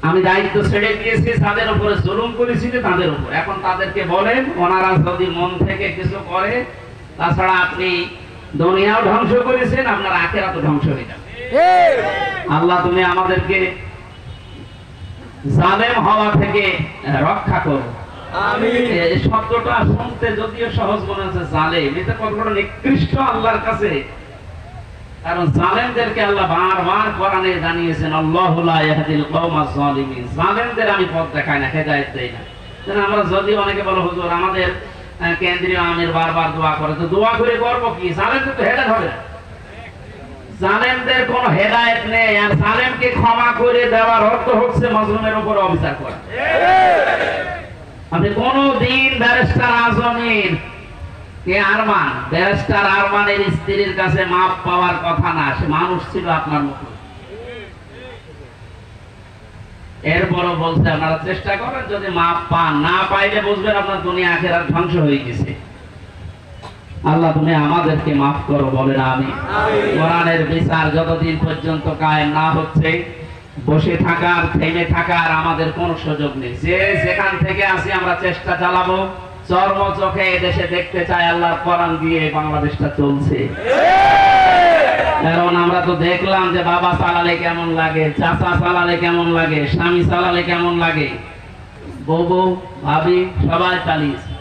আমি দায়িত্ব ছেড়ে দিয়েছি যাদের উপরে জুলুম করেছিল তাদের উপর। এখন তাদেরকে বলেন, ওনারা যদি মন থেকে কিছু করে, তাছাড়া আপনি দুনিয়াও ধ্বংস করেছেন, আপনার আখিরাতও ধ্বংস হয়ে যাবে। আল্লাহ তুমি আমাদেরকে জালেম হওয়া থেকে রক্ষা করো, আমিন। এই শব্দটা শুনতে যদিও সহজ মনে হচ্ছে, জালেম, এটা কত বড় নিকৃষ্ট আল্লাহর কাছে। কারণ জালেমদেরকে আল্লাহ বারবার কোরআনে জানিয়েছেন, আল্লাহু লা ইয়াহদিল কওমাজ জালিমিন, জালেমদের আমি পথ দেখাই না, হেদায়েত দেই না। আমরা যদি অনেকে বলো, হুজুর আমাদের কেন্দ্রীয় আমির বারবার দোয়া করে, তো দোয়া করে করবো কি? জালেমদের তো হেদায়েত হবে না, জালেমদের কোনো হেদায়েত নেই। আর জালেমকে ক্ষমা করে দেওয়ার অর্থ হচ্ছে মাজলুমের উপর অবিচার করা। আপনি কোনদিন ব্যারিস্টার আজমের ব্যারিস্টার আরমানের স্ত্রীর কাছে মাপ পাওয়ার কথা না, সে মানুষ ছিল আপনার মতো। এরপরও বলছে আপনারা চেষ্টা করেন, যদি মাপ পান, না পাইলে বুঝবেন আপনার দুনিয়া আখিরাত ধ্বংস হয়ে গেছে। আল্লাহ তুমি আমাদেরকে মাফ করো, বলেন আমিন। কোরআনের বিচার যতদিন পর্যন্ত কায়েম না হচ্ছে, বসে থাকার, থেমে থাকার আমাদের কোনো সুযোগ নেই। যে যেখান থেকে আসি আমরা চেষ্টা চালাবো, চর্ম চোখে এদেশে দেখতে চাই আল্লাহর কোরআন দিয়ে বাংলাদেশটা চলছে। কারণ আমরা তো দেখলাম যে বাবা চালালে কেমন লাগে, চাচা চালালে কেমন লাগে, স্বামী চালালে কেমন লাগে, বউ ভাবি সবাই চালিয়েছে,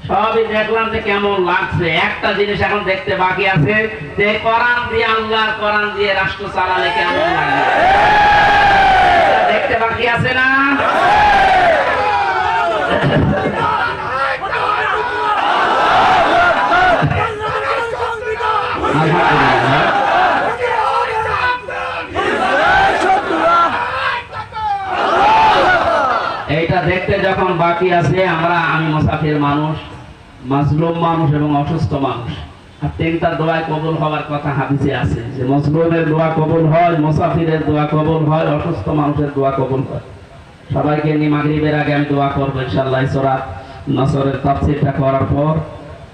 সবই দেখলাম যে কেমন লাগছে। একটা জিনিস এখন দেখতে বাকি আছে, যে কোরআন দিয়ে, আল্লাহর কোরআন দিয়ে রাষ্ট্র চালালে কেমন লাগে, দেখতে বাকি আছে না? এইটা দেখতে যখন বাকি আছে, আমি মুসাফির মানুষ, মাজলুম মানুষ এবং অসুস্থ মানুষ, আর 3টা দোয়া কবুল হওয়ার কথা হাদিসে আছে, যে মাজলুমের দোয়া কবুল হয়, মুসাফিরের দোয়া কবুল হয়, অসুস্থ মানুষের দোয়া কবুল হয়। সবাইকে নিয়ে মাগরিবের আগে আমি দোয়া করবো ইনশাআল্লাহ। সূরা নাসরের তাফসীরটা করার পর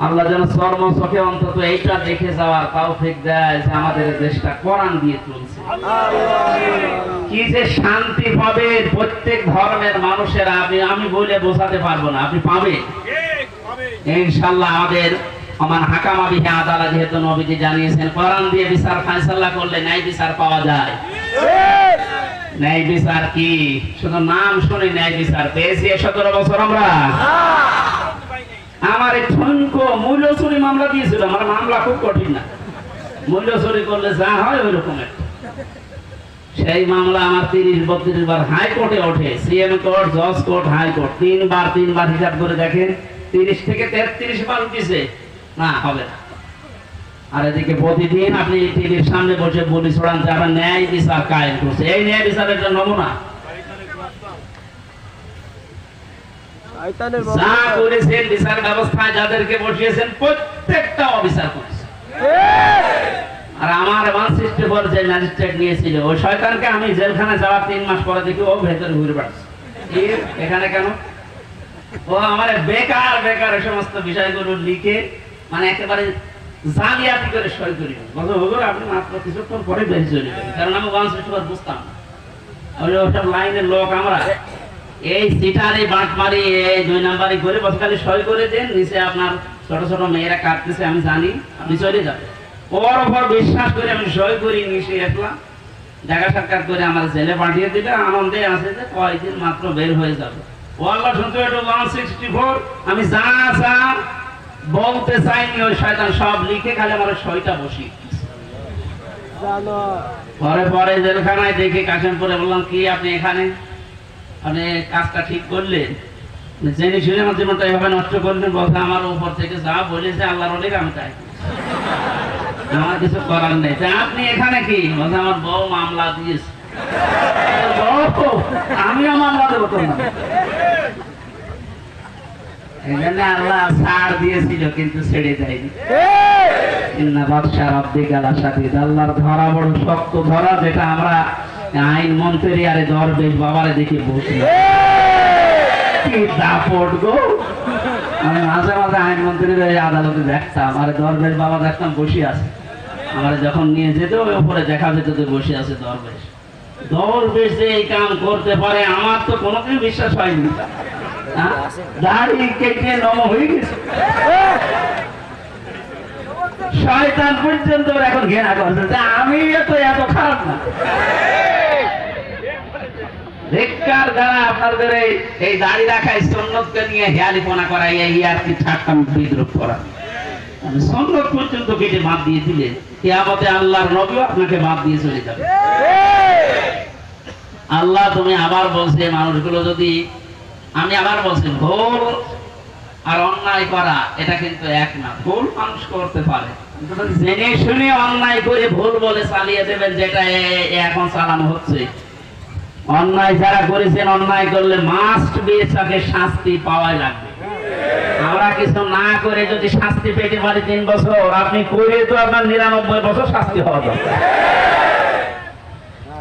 আল্লাহ যেন চর্ম চোখে অন্তত এইটা দেখে যাওয়ার তৌফিক দেয় যে আমাদের দেশটা কোরআন দিয়ে চলছে। কি যে শান্তি পাবে প্রত্যেক ধর্মের মানুষেরা, আমি বলে বোঝাতে পারবো না, আপনি পাবেন ইনশাআল্লাহ। আমাদের আমার হাকামা বিহি আদালত, যেহেতু নবীজি জানিয়েছেন কোরআন দিয়ে বিচার ফায়সালা করলে ন্যায় বিচার পাওয়া যায়। ন্যায় বিচার কি শুধু নাম শুনে ন্যায় বিচার পেয়েছি 17 বছর আমরা। আমার এই ঠনকো মূল্য চুরি মামলা দিয়েছিল, আমার মামলা খুব কঠিন না, মূল্য চুরি করলে যা হয় ওই রকম একটা। সেই মামলা আমার 30-32 বার হাইকোর্টে ওঠে, সিএম কোর্ট, জজ কোর্ট, হাইকোর্ট, তিনবার হিসাব করে দেখেন 30 থেকে 33 বার উঠেছে, না হবে না। আর এদিকে প্রতিদিন আপনি টিভির সামনে বসে বলি ছড়ান যে আমরা ন্যায় বিচার কায়েম করছে। এই ন্যায় বিচারের একটা নমুনা যা করেছেন বিচার ব্যবস্থায় যাদেরকে বসিয়েছেন প্রত্যেকটা অবিচার করেছে। আর আমার 164 যে ম্যাজিস্ট্রেট নিয়েছিল ওই শয়তানকে আমি জেলখানে যাওয়ার 3 মাস পরে দেখি ও ভেতরে ঘুরে বেড়াচ্ছে। এখানে কেন? ও আমার বেকার এই সমস্ত বিষয়গুলো লিখে মানে একেবারে জালিয়াতি করে সই করি। হুজুর আপনি মাত্র কিছুক্ষণ পরে বেরিয়ে চলে যাবেন, কারণ আমি 164 বুঝতাম না। ওসব লাইনের লোক আমরা এই সিটারি বাঁটমারি এই 2 নাম্বারই করে বসে খালি সই করে দেন, নিচে আপনার ছোট ছোট মেয়েরা কাটতেছে আমি জানি, আপনি চলে যাবেন। ওর ওপর বিশ্বাস করে আমি সই করি, নিচে আসলাম, জায়গা সাক্ষাৎ করে আমার জেলে পাঠিয়ে দিলে আনন্দে আছে যে কয়েকদিন মাত্র বের হয়ে যাবে। ও আল্লাহ শুনতে 164 আমি যা যা বলতে চাইনি ওই শয়তান সব লিখে খালি আমার সইটা বসি। পরে জেলখানায় দেখে কাশিমপুরে বললাম কি আপনি এখানে, আপনি কাজটা ঠিক করলেন, জেনে শুনে আমার জীবনটা এভাবে নষ্ট করলেন? বলতে আমার উপর থেকে যা বলেছে আল্লাহর ওলির আমি তাই, আমার কিছু করার নেই। আপনি এখানে কি? বলতে আমার বউ মামলা দিয়েছে। আমিও মামলা দেবো তো না, এখানে আল্লাহ ছাড় দিয়েছিল কিন্তু ছেড়ে দেয়নি। আল্লাহর ধরা বড় শক্ত ধরা, যেটা আমরা আইন মন্ত্রী আরে দরবেশ বাবারে দেখে বসে কি দাপট গো। আমি মাঝে মাঝে আইন মন্ত্রীর আদালতে দেখতাম, আরে দরবেশ বাবা দেখতাম বসে আছে, আমার যখন নিয়ে যেত ওই উপরে দেখা যেত যে বসে আছে দরবেশ। দরবেশ যে এই কাম করতে পারে আমার তো কোনোদিন বিশ্বাস হয়নি। দাড়ি কেটে নম হয়ে গেছে, শয়তান পর্যন্ত এখন ঘৃণা করছে যে আমি এত খারাপ না। ধিক্কার যারা আপনাদের এই দাড়ি রাখায় সুন্নতকে নিয়ে হেয়ালিপনা করাই এই আর কি ঠাট্টা বিদ্রুপ করা। আমি সুন্নত পর্যন্ত কেটে বাদ দিয়ে দিলেন, কিয়ামতে আল্লাহর নবীও আপনাকে বাদ দিয়ে চলে যাবে। আল্লাহ তুমি আবার বলছে মানুষগুলো যদি, আমি আবার বলছি ভুল আর অন্যায় করা এটা কিন্তু এক না। ভুল মানুষ করতে পারে, জেনে শুনে অন্যায় করে ভুল বলে চালিয়ে দেবেন, যেটা এখন চালানো হচ্ছে। অন্যায় যারা করেছেন, অন্যায় করলে মাস্ট বি তাকে শাস্তি পাওয়াই লাগবে। আমরা কিছু না করে যদি শাস্তি পেতে পারি 3 বছর, আপনি করে তো আপনার 99 বছর শাস্তি হওয়া দরকার।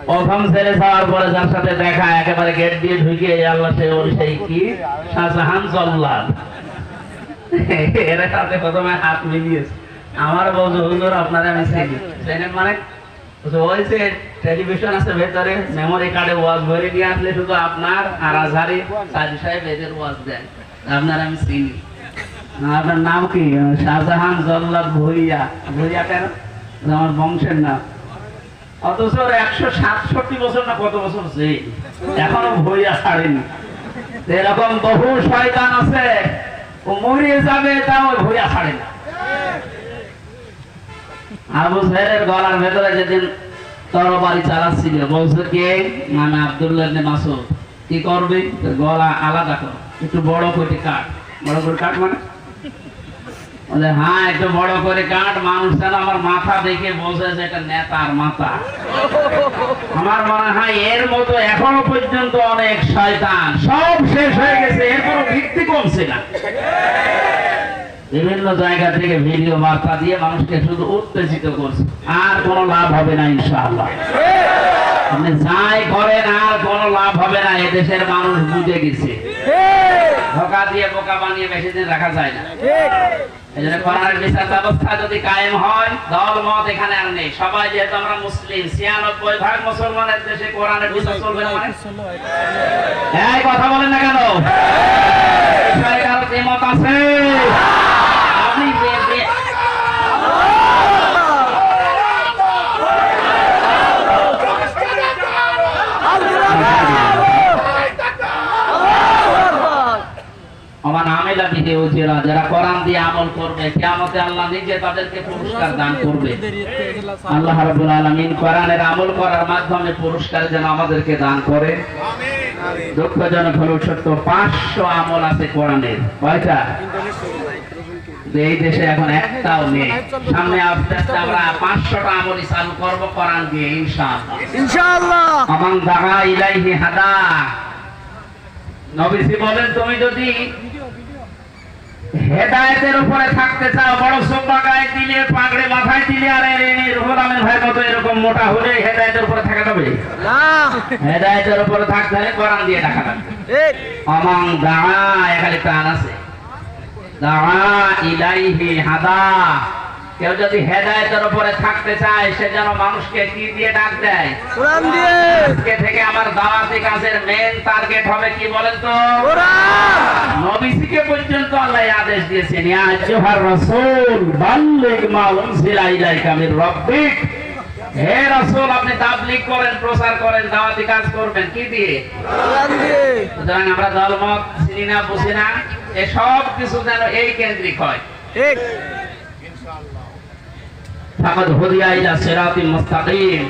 প্রথম ছেলে যাওয়ার পরে যার সাথে দেখা একেবারে গেট দিয়ে ঢুকে আল্লাহ সেই কি শাহজাহান জল্লাদ, এর সাথে প্রথমে হাত মিলিয়েছে। আমার বলছে হুজুর আপনারা আমি চিনি। চেনেন মানে? ওই যে টেলিভিশন আছে ভেতরে, মেমোরি কার্ডে ওয়াজ ভরে নিয়ে আসলে শুধু আপনার আর আজহারি সাজি সাহেব এদের ওয়াজ দেন, আপনার আমি চিনি। আপনার নাম কি? শাহজাহান জল্লাদ ভুইয়া। ভুইয়া কেন? আমার বংশের নাম। অথচ 167 বছর না কত বছর যে এখনো ভইয়া ছাড়েনি। এরকম বহু শয়তান আছে, ও মরিয়ে যাবে তাও ভইয়া ছাড়ে না। আবু জাহেলের গলার ভেতরে যেদিন তরবারি চালাচ্ছিল, বলছে কে? মানে আব্দুল্লাহ ইবনে মাসউদ। কি করবে? গলা আলাদা কর, একটু বড় করে কাট। বড় করে কাট মানে? বলে হ্যাঁ একটু বড় করে কাট। মানুষ যেন আমার মাথা দেখে বলছে যে এটা নেতার মাথা। আমার মনে হয় এর মতো এখনো পর্যন্ত অনেক শয়তান, সব শেষ হয়ে গেছে, এরপরও ভিত্তি কমছে না। বিভিন্ন জায়গা থেকে ভিডিও বার্তা দিয়ে মানুষকে শুধু উত্তেজিত করছে, আর কোনো লাভ হবে না ইনশাআল্লাহ। আপনি যাই করেন আর কোনো লাভ হবে না, এদেশের মানুষ বুঝে গেছে। ধোকা দিয়ে বোকা বানিয়ে বেশি দিন রাখা যায় না। এই জন্য কোরআনের বিচার ব্যবস্থা যদি কায়েম হয়, দল মত এখানে আর নেই। সবাই যেহেতু আমরা মুসলিম, 96% মুসলমানের দেশে কোরআনের বিচার চলবে না মানে? এই কথা বলেন না কেন? বিষয়ে কারো কি মত আছে? আপনি যারা কোরআন দিয়ে আমল করবে, কিয়ামতে আল্লাহ নিজে তাদেরকে পুরস্কার দান করবে। আল্লাহ রাব্বুল আলামিন কোরআনের আমল করার মাধ্যমে পুরস্কার যেন আমাদেরকে দান করে। দুঃখজনক হলো সত্য, 500 আমল আছে কোরআনের। কয়টা? এই দেশে এখন একটাও নেই। সামনে আস্তে আস্তে আমরা 500টা আমলই চালু করব কোরআন দিয়ে, ইনশাআল্লাহ। আমান দাআ ইলাইহি হাদা। নবীজি বলেন, তুমি যদি হেদায়েতের উপরে থাকতে চাও, বড় সোপা গায়ে দিলে, পাগড়ি মাথায় দিলে, আর রুহুল আমিন ভাইয়ের মতো এরকম মোটা হলে হেদায়েতের উপরে থাকা যাবে না। হেদায়েতের উপরে থাকতে হলে কোরআন দিয়ে থাকা লাগবে। আমান দাআ, এখানে প্রাণ আছে, দাআ ইলাইহি হাদা। কেউ যদি হেদায়েতের উপরে থাকতে চায়, সে যেন মানুষকে কি দিয়ে ডাক দেয়? কোরআন দিয়ে। আজকে থেকে আমার দাওয়াতি কাজের মেইন টার্গেট হবে কি বলেন তো? কোরআন। নবীজিকে পর্যন্ত আল্লাহ আদেশ দিয়েছেন, ইয়া আইয়ুহার রাসূল বাল্লিগ মা উনজিলা ইলাইকা মির রাব্বিক। হে রাসূল, আপনি তাবলীগ করেন, প্রচার করেন, দাওয়াতি কাজ করবেন কি দিয়ে? কোরআন দিয়ে। সুতরাং আমরা দলমত চিনি না, বুঝি না, এই সব কিছু যেন এই কেন্দ্রিক হয়। ঠিক। ফাকাদ হুদিয়া ইলা সিরাতিল মুস্তাকিম।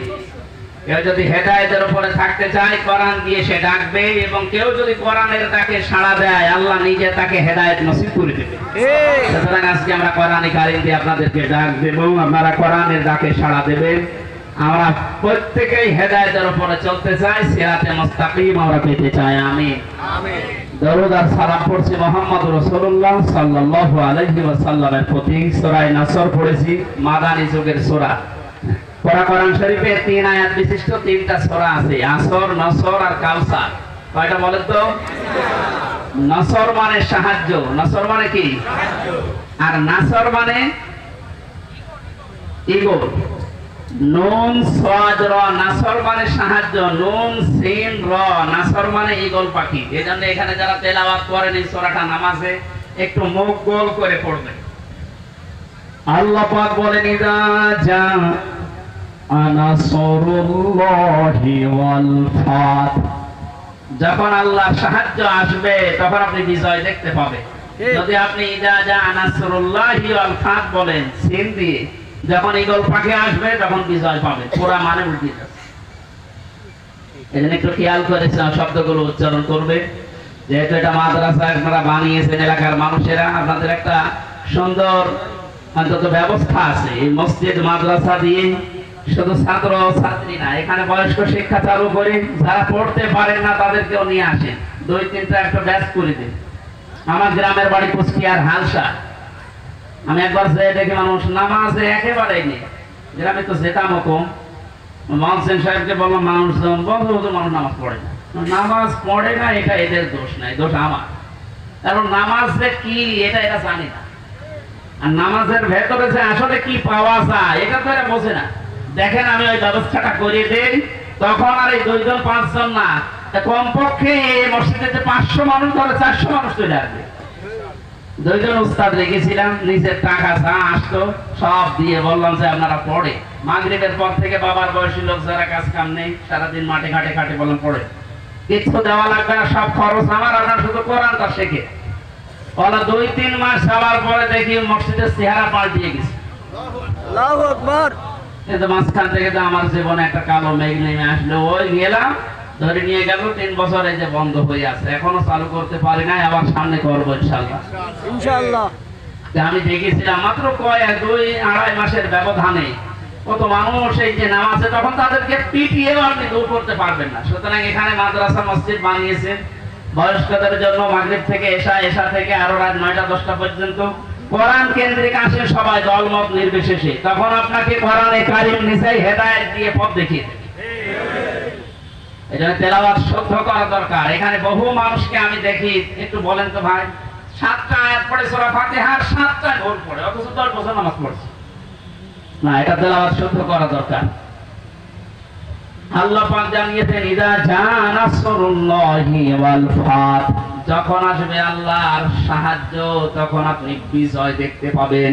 কেউ যদি হেদায়েতের উপরে থাকতে চায়, কোরআন দিয়ে সে ডাকবে, এবং কেউ যদি কোরআনের ডাকে সাড়া দেয়, আল্লাহ নিজে তাকে হেদায়েত নসিব করে দেবে। সুতরাং আজকে আমরা কোরআনে কারীম দিয়ে আপনাদেরকে ডাক দেব, আপনারা কোরআনের ডাকে সাড়া দেবেন। আমরা প্রত্যেকেই হেদায়েতের উপরে চলতে চাই, সিরাতে মুস্তাকিম আমরা পেতে চাই। আমিন। আমিন। দরুদ আর সালাম পড়ছি মুহাম্মদুর রাসূলুল্লাহ সাল্লাল্লাহু আলাইহি ওয়াসাল্লামের প্রতি। সূরা নাসর পড়েছি, মাদানী যুগের সূরা। কোরআন শরীফে 3 আয়াত বিশিষ্ট 3টা সূরা আছে, আসর, নসর আর কাউসার। কয়টা বলেন তো? নসর মানে সাহায্য। নসর মানে কি? আর নাসর মানে ইগল। নুন সাদ র, নাসর মানে সাহায্য। নুন সিন র, নাসর মানে ঈগল পাখি। এজন্য এখানে যারা তেলাওয়াত করেন এই সূরাটা নামাজে একটু মুখ গোল করে পড়বেন। আল্লাহ পাক বলেন, ইযা জা নাসরুল্লাহি ওয়াল ফাত। যখন আল্লাহর সাহায্য আসবে তখন আপনি বিজয় দেখতে পাবেন। যদি আপনি ইযা জা নাসরুল্লাহি ওয়াল ফাত বলেন সিন দিয়ে, যখন ঈগল পাখি আসবে তখন বিজয় পাবে। পুরা মানে উল্টে যাচ্ছে। এজন্য একটু খেয়াল করে শব্দগুলো উচ্চারণ করবে। যেহেতু এটা মাদ্রাসা আপনারা বানিয়েছেন, এলাকার মানুষেরা, আপনাদের একটা সুন্দর অন্তত ব্যবস্থা আছে। এই মসজিদ মাদ্রাসা দিয়ে শুধু ছাত্র ছাত্রী না, এখানে বয়স্ক শিক্ষা চালু করে যারা পড়তে পারেন না তাদেরকেও নিয়ে আসেন। 2-3টা একটা ব্যাচ করে দিন। আমার গ্রামের বাড়ি কুষ্টিয়ার হালসা। আমি একবার যে দেখি মানুষ নামাজে একেবারেই নেই। গ্রামে তো যেতাম কম, মহসেন সাহেবকে বললাম, মানুষ মানুষ নামাজ পড়ে না। নামাজ পড়ে না এটা এদের দোষ নাই, দোষ আমার। কারণ নামাজ যে কি এটা এরা জানে না। আর নামাজের ভেতরে যে আসলে কি পাওয়া যায় এটা তো এরা বোঝে না। দেখেন আমি ওই ব্যবস্থাটা করে দিই, তখন আর এই 2 জন 5 জন না, কমপক্ষে এই মসজিদে 500 মানুষ ধরে 400 মানুষ চলে আসবে। 2 জন উস্তাদ রেখেছিলাম, নিজের টাকা যা আসতো সব দিয়ে বললাম যে আপনারা পড়ে। মাগরিবের পর থেকে বাবার বয়সী লোক যারা কাজ কাম নেই, সারাদিন মাঠে ঘাটে ঘাটে, বললাম পড়ে, কিছু দেওয়া লাগবে না, সব খরচ আমার, আপনার শুধু কোরআনটা শেখে। ওরা 2-3 মাস যাওয়ার পরে দেখি মসজিদের চেহারা পাল্টিয়ে গেছে। আল্লাহু আকবার। কিন্তু মাঝখান থেকে তো আমার জীবনে একটা কালো মেঘ নেমে আসলো। ওই গেলাম, ধরে নিয়ে গেল, 3 বছর এই যে বন্ধ হয়ে আছে, এখনো চালু করতে পারি নাই। আবার সামনে করবো ইনশাআল্লাহ। ইনশাআল্লাহ। আমি দেখেছিলাম মাত্র 2-2.5 মাসের ব্যবধানে কত মানুষ এই যে নামাজে, তখন তাদেরকে পিটিয়েও আপনি দূর করতে পারবেন না। সুতরাং এখানে মাদ্রাসা মসজিদ বানিয়েছেন বয়স্কদের জন্য, মাগরিব থেকে এশা, এশা থেকে আরো রাত 9টা-10টা পর্যন্ত কোরআন কেন্দ্রিক আসেন সবাই, দলমত নির্বিশেষে। তখন আপনাকে কোরআনে কারীম নিজেই হেদায়েত দিয়ে পথ দেখিয়ে দেবে। এজন্য তেলাওয়াত শুদ্ধ করা দরকার। এখানে বহু মানুষকে আমি দেখি, একটু বলেন তো ভাই, 7টা আয়াত পড়ে সূরা ফাতিহার 7টা ভুল পড়ে, অথচ 10 বছর নামাজ পড়ছে না। এটা তেলাওয়াত শুদ্ধ করা দরকার। আল্লাহ পাক জানিয়েছেন, ইদা জা নাসরুল্লাহি ওয়াল ফাত, যখন আসবে আল্লাহর সাহায্য তখন আপনি বিজয় দেখতে পাবেন।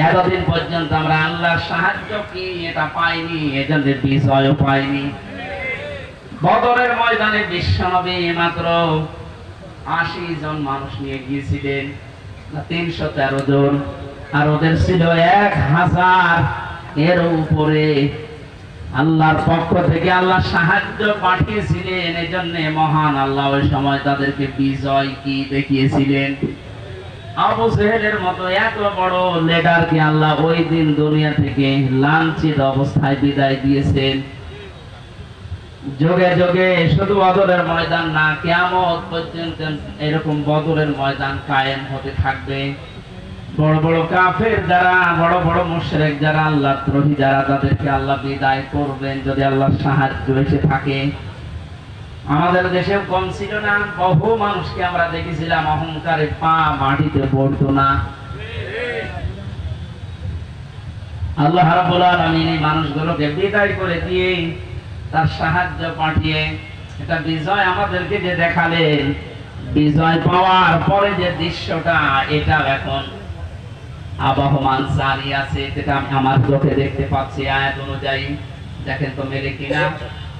এতদিন পর্যন্ত আমরা আল্লাহর সাহায্য কি এটা পাইনি, এজন্য বিজয়ও পাইনি। বদরের ময়দানে বিশ্বনবী মাত্র 80 জন মানুষ নিয়ে গিয়েছিলেন, 313 জন, আর ওদের ছিল 1000 এর উপরে। আল্লাহর পক্ষ থেকে আল্লাহ সাহায্য পাঠিয়েছিলেন, এজন্য মহান আল্লাহ ওই সময় তাদেরকে বিজয় কি দেখিয়েছিলেন। আবু জেহেলের মতো এত বড় লিডারকে আল্লাহ ওই দিন দুনিয়া থেকে লাঞ্ছিত অবস্থায় বিদায় দিয়েছেন। যুগে যুগে শুধু বদরের ময়দান না, কিয়ামত পর্যন্ত এরকম বদরের ময়দান কায়েম হতে থাকবে। বড় বড় কাফের যারা, বড় বড় মুশরিক যারা, আল্লাহ দ্রোহী যারা, তাদেরকে আল্লাহ বিদায় করবেন যদি আল্লাহর সাহায্য এসে থাকে। আমাদের দেশেও কম ছিল না, বহু মানুষকে আমরা দেখেছিলাম অহংকারে পা মাটিতে পড়তো না। আল্লাহ রাব্বুল আলামিন এই মানুষগুলোকে বিদায় করে দিয়ে তার সাহায্য পাঠিয়ে এটা বিজয় আমাদেরকে যে দেখালেন, বিজয় পাওয়ার পরে যে দৃশ্যটা, এটা এখন আবহমান জারি আছে, যেটা আমি আমার চোখে দেখতে পাচ্ছি আয়াত অনুযায়ী। দেখেন তো মেলে কিনা,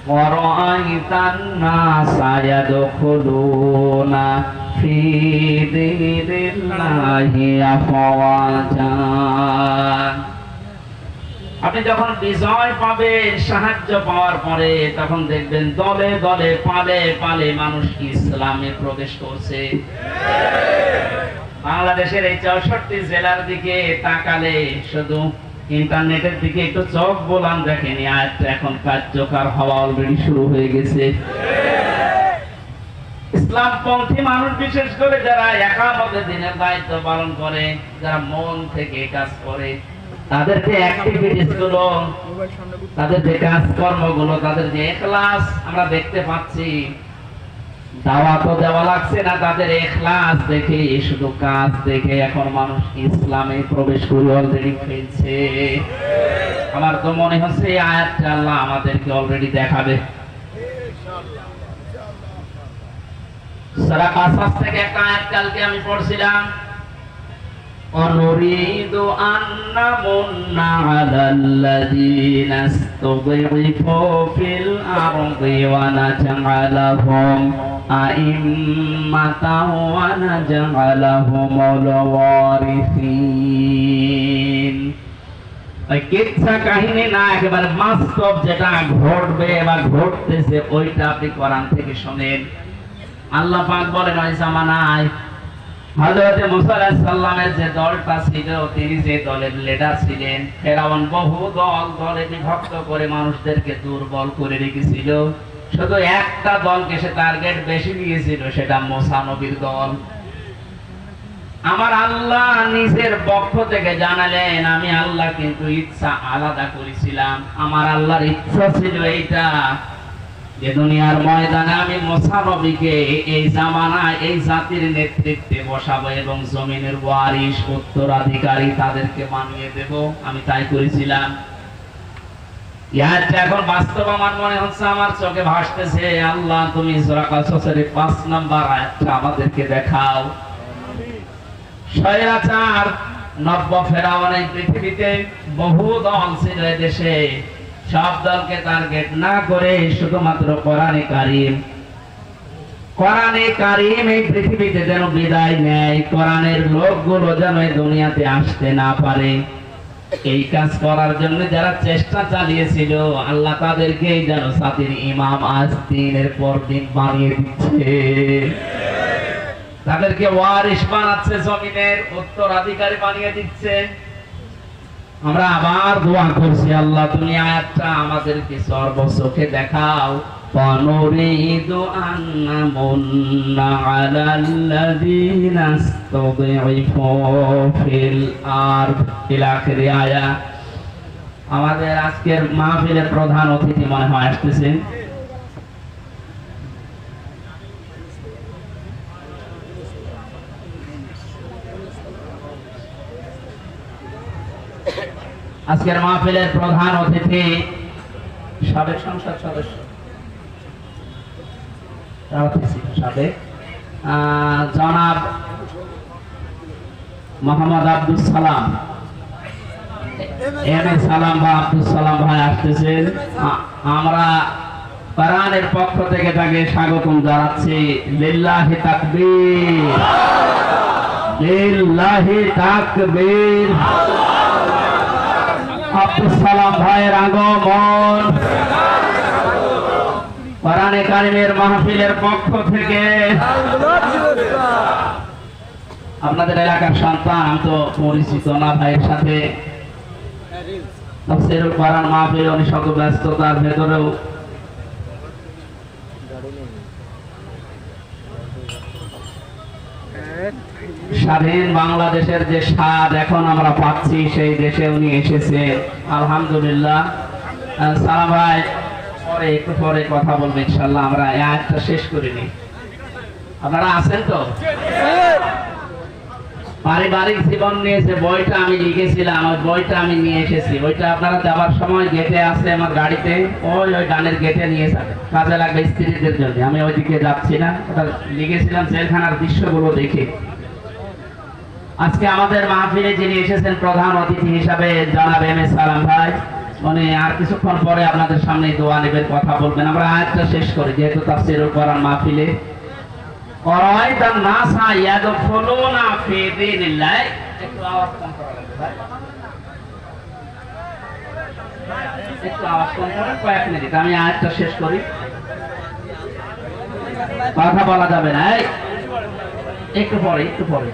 ওয়ারাআইতান নাসা ইয়াদখুলুনা ফি দীনিল্লাহি আফওয়াজা। আপনি যখন বিজয় পাবেন, সাহায্য পাওয়ার পরে, তখন দেখবেন দলে দলে, পালে পালে মানুষ ইসলামে প্রবেশ করছে। বাংলাদেশের এই 64 জেলার দিকে তাকালে, শুধু ইন্টারনেটের দিকে একটু চোখ বোলান, দেখেনি আয়াতটা এখন কার্যকর হওয়া অলরেডি শুরু হয়ে গেছে। ইসলামপন্থী মানুষ, বিশেষ করে যারা একামতে দিনের দায়িত্ব পালন করে, যারা মন থেকে কাজ করে, তাদেরকে অ্যাক্টিভিটিস গুলো, তাদের যে কাজকর্মগুলো, তাদের যে ইখলাস আমরা দেখতে পাচ্ছি। দাওয়াতও দেওয়া লাগছে না, তাদের ইখলাস দেখে, শুধু কাজ দেখে এখন মানুষ ইসলামে প্রবেশ করে অলরেডি ফেলছে। আমার তো মনে হচ্ছে এই আয়াতটা আল্লাহ আমাদেরকে অলরেডি দেখাবে। সূরা কাসাস থেকে একটা আয়াত কালকে আমি পড়ছিলাম, অনুরিদু আন্নামুন্না আলাল্লাযীনা ইসতুযিফু ফিল আরদি ওয়া নাজআলাহুম আইম্মাতাও ওয়া নাজআলাহুমুল ওয়ারিসিন। ওই কিচ্ছা কাহিনী না, একেবারে বাস্তব যেটা ঘটবে বা ঘটতেছে, ওইটা আপনি কোরআন থেকে শুনেন। আল্লাহ পাক বলেন, ওই জামানায় হযরত মুসা আলাইহিস সালামের যে দলটা ছিল, তিনি যে দলের লিডার ছিলেন, ফেরাউন বহু দলে বিভক্ত করে মানুষদেরকে দুর্বল করে রেখেছিল। শুধু একটা দলকে সে টার্গেট বেশি দিয়েছিল, সেটা মুসা নবীর দল। আমার আল্লাহ নিজের পক্ষ থেকে জানালেন, আমি আল্লাহ কিন্তু ইচ্ছা আলাদা করেছিলাম। আমার আল্লাহর ইচ্ছা ছিল এইটা, যে দুনিয়ার ময়দানে আমি মুসা নবীকে এই জামানায় এই জাতির নেতৃত্বে বসাবো এবং জমিনের ওয়ারিস, উত্তরাধিকারী তাদেরকে বানিয়ে দেব। আমি তাই করেছিলাম। ইয়াটা এখন বাস্তব আমার মনে হচ্ছে, আমার চোখে ভাসতেছে। আল্লাহ, তুমি সূরা কাসাসের 5 নাম্বার আয়াতটা আমাদেরকে দেখাও। স্বৈরাচার নব্য ফেরাউন এই পৃথিবীতে বহু দল ছিল দেশে, সব দলকে টার্গেট না করে শুধুমাত্র কোরআনে কারীম এই পৃথিবীতে যেন বিদায় নেয়, কোরআনের লোকগুলো যেন এই দুনিয়াতে আসতে না পারে, এই কাজ করার জন্য যারা চেষ্টা চালিয়েছিল, আল্লাহ তাদেরকে যেন জাতির ইমাম আজ দিনের পর দিন বানিয়ে দিচ্ছে, তাদেরকে ওয়ারিস বানাচ্ছে, জমিনের উত্তরাধিকারী বানিয়ে দিচ্ছে। আমরা আবার দোয়া করছি, আল্লাহ তুমি আয়াতটা আমাদেরকে সর্বচোখে দেখাও। ফানুরিদু আন্নামুন্না আলাল্লাযীনা ইসতুযিফু ফিল আরদ ইলা আখির আয়াত। আমাদের আজকের মাহফিলের প্রধান অতিথি মনে হয় আসতেছেন। আজকের মাহফিলের প্রধান অতিথি সাবেক সংসদ সদস্য সাবেক জনাব মোহাম্মদ আব্দুল সালাম, এম এ সালাম বা আব্দুল সালাম ভাই আসতেছেন। আমরা কোরআনের পক্ষ থেকে তাকে স্বাগতম জানাচ্ছি। লিল্লাহি তাকবীর, লিল্লাহি তাকবীর। আব্দুল সালাম ভাইয়ের আগমন কোরআনে কারিমের মাহফিলের পক্ষ থেকে। আপনাদের এলাকার সন্তান, আমি তো পরিচিত না ভাইয়ের সাথে। তাফসীরুল কোরআন মাহফিল উনি শত ব্যস্ততার ভেতরেও স্বাধীন বাংলাদেশের যে স্বাদ এখন আমরা পাচ্ছি, সেই দেশে উনি এসেছেন, আলহামদুলিল্লাহ। সালাম ভাই পরে একটু পরে কথা বলবো ইনশাআল্লাহ। আমরা এই আয়াতটা শেষ করিনি, আপনারা আছেন তো? পারিবারিক জীবন নিয়ে যে বইটা আমি লিখেছিলাম, ওই বইটা আমি নিয়ে এসেছি। ওইটা আপনারা যাওয়ার সময় গেটে আছে আমার গাড়িতে, ওই ডানের গেটে নিয়ে যাবে, কাজে লাগবে স্ত্রীদের জন্য। আমি ওইদিকে যাচ্ছি না, ওটা লিখেছিলাম জেলখানার দৃশ্যগুলো দেখে। আজকে আমাদের মাহফিলে যিনি এসেছেন প্রধান অতিথি হিসাবে জনাব এম এ সালাম ভাই, উনি আর কিছুক্ষণ পরে আপনাদের সামনে দোয়া নেবেন, কথা বলবেন। আমরা আয়াতটা শেষ করি, যেহেতু তাফসীরুল কোরআন মাহফিলে অরাইতান নাসা ইয়াদখুলুনা ফি দীনিল্লাহ। একটু আওয়াজ কম করা লাগবে ভাই, একটু আওয়াজ কম করেন, কয়েক মিনিট আমি আয়াতটা শেষ করি, কথা বলা যাবে না। একটু পরে, একটু পরে।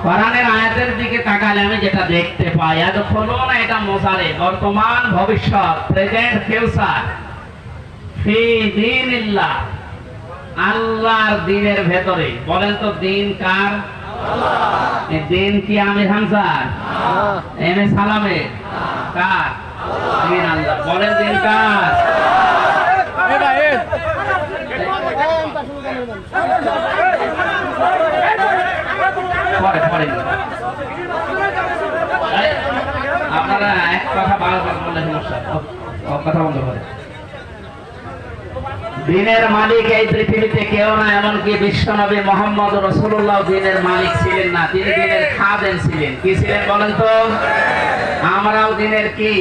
কোরআনের আয়াতের দিকে তাকালে আমি যেটা দেখতে পাই, ইয়াদখুলুনা এটা মুজারে, বর্তমান ভবিষ্যৎ, প্রেজেন্ট ফিউচার। ফি দীনিল্লাহ, আল্লাহর দ্বীনের ভেতরে। বলেন তো দিন কার? আল্লাহ। এই দিন কি আমির হামজার? না। এম এ সালামের? কার? দিন আল্লাহ। বলেন দিন কার? পরে পরে আপনারা এক কথা বারবার বললে সমস্যা, কথা বন্ধ করে। দিনের মালিক এই পৃথিবীতে কেউ না, এমনকি বিশ্বনবী মুহাম্মদ রাসূলুল্লাহ দিনের মালিক ছিলেন না, তিনি দিনের খাদেম ছিলেন। কি ছিলেন বলেন তো? আমরাও দিনের কি?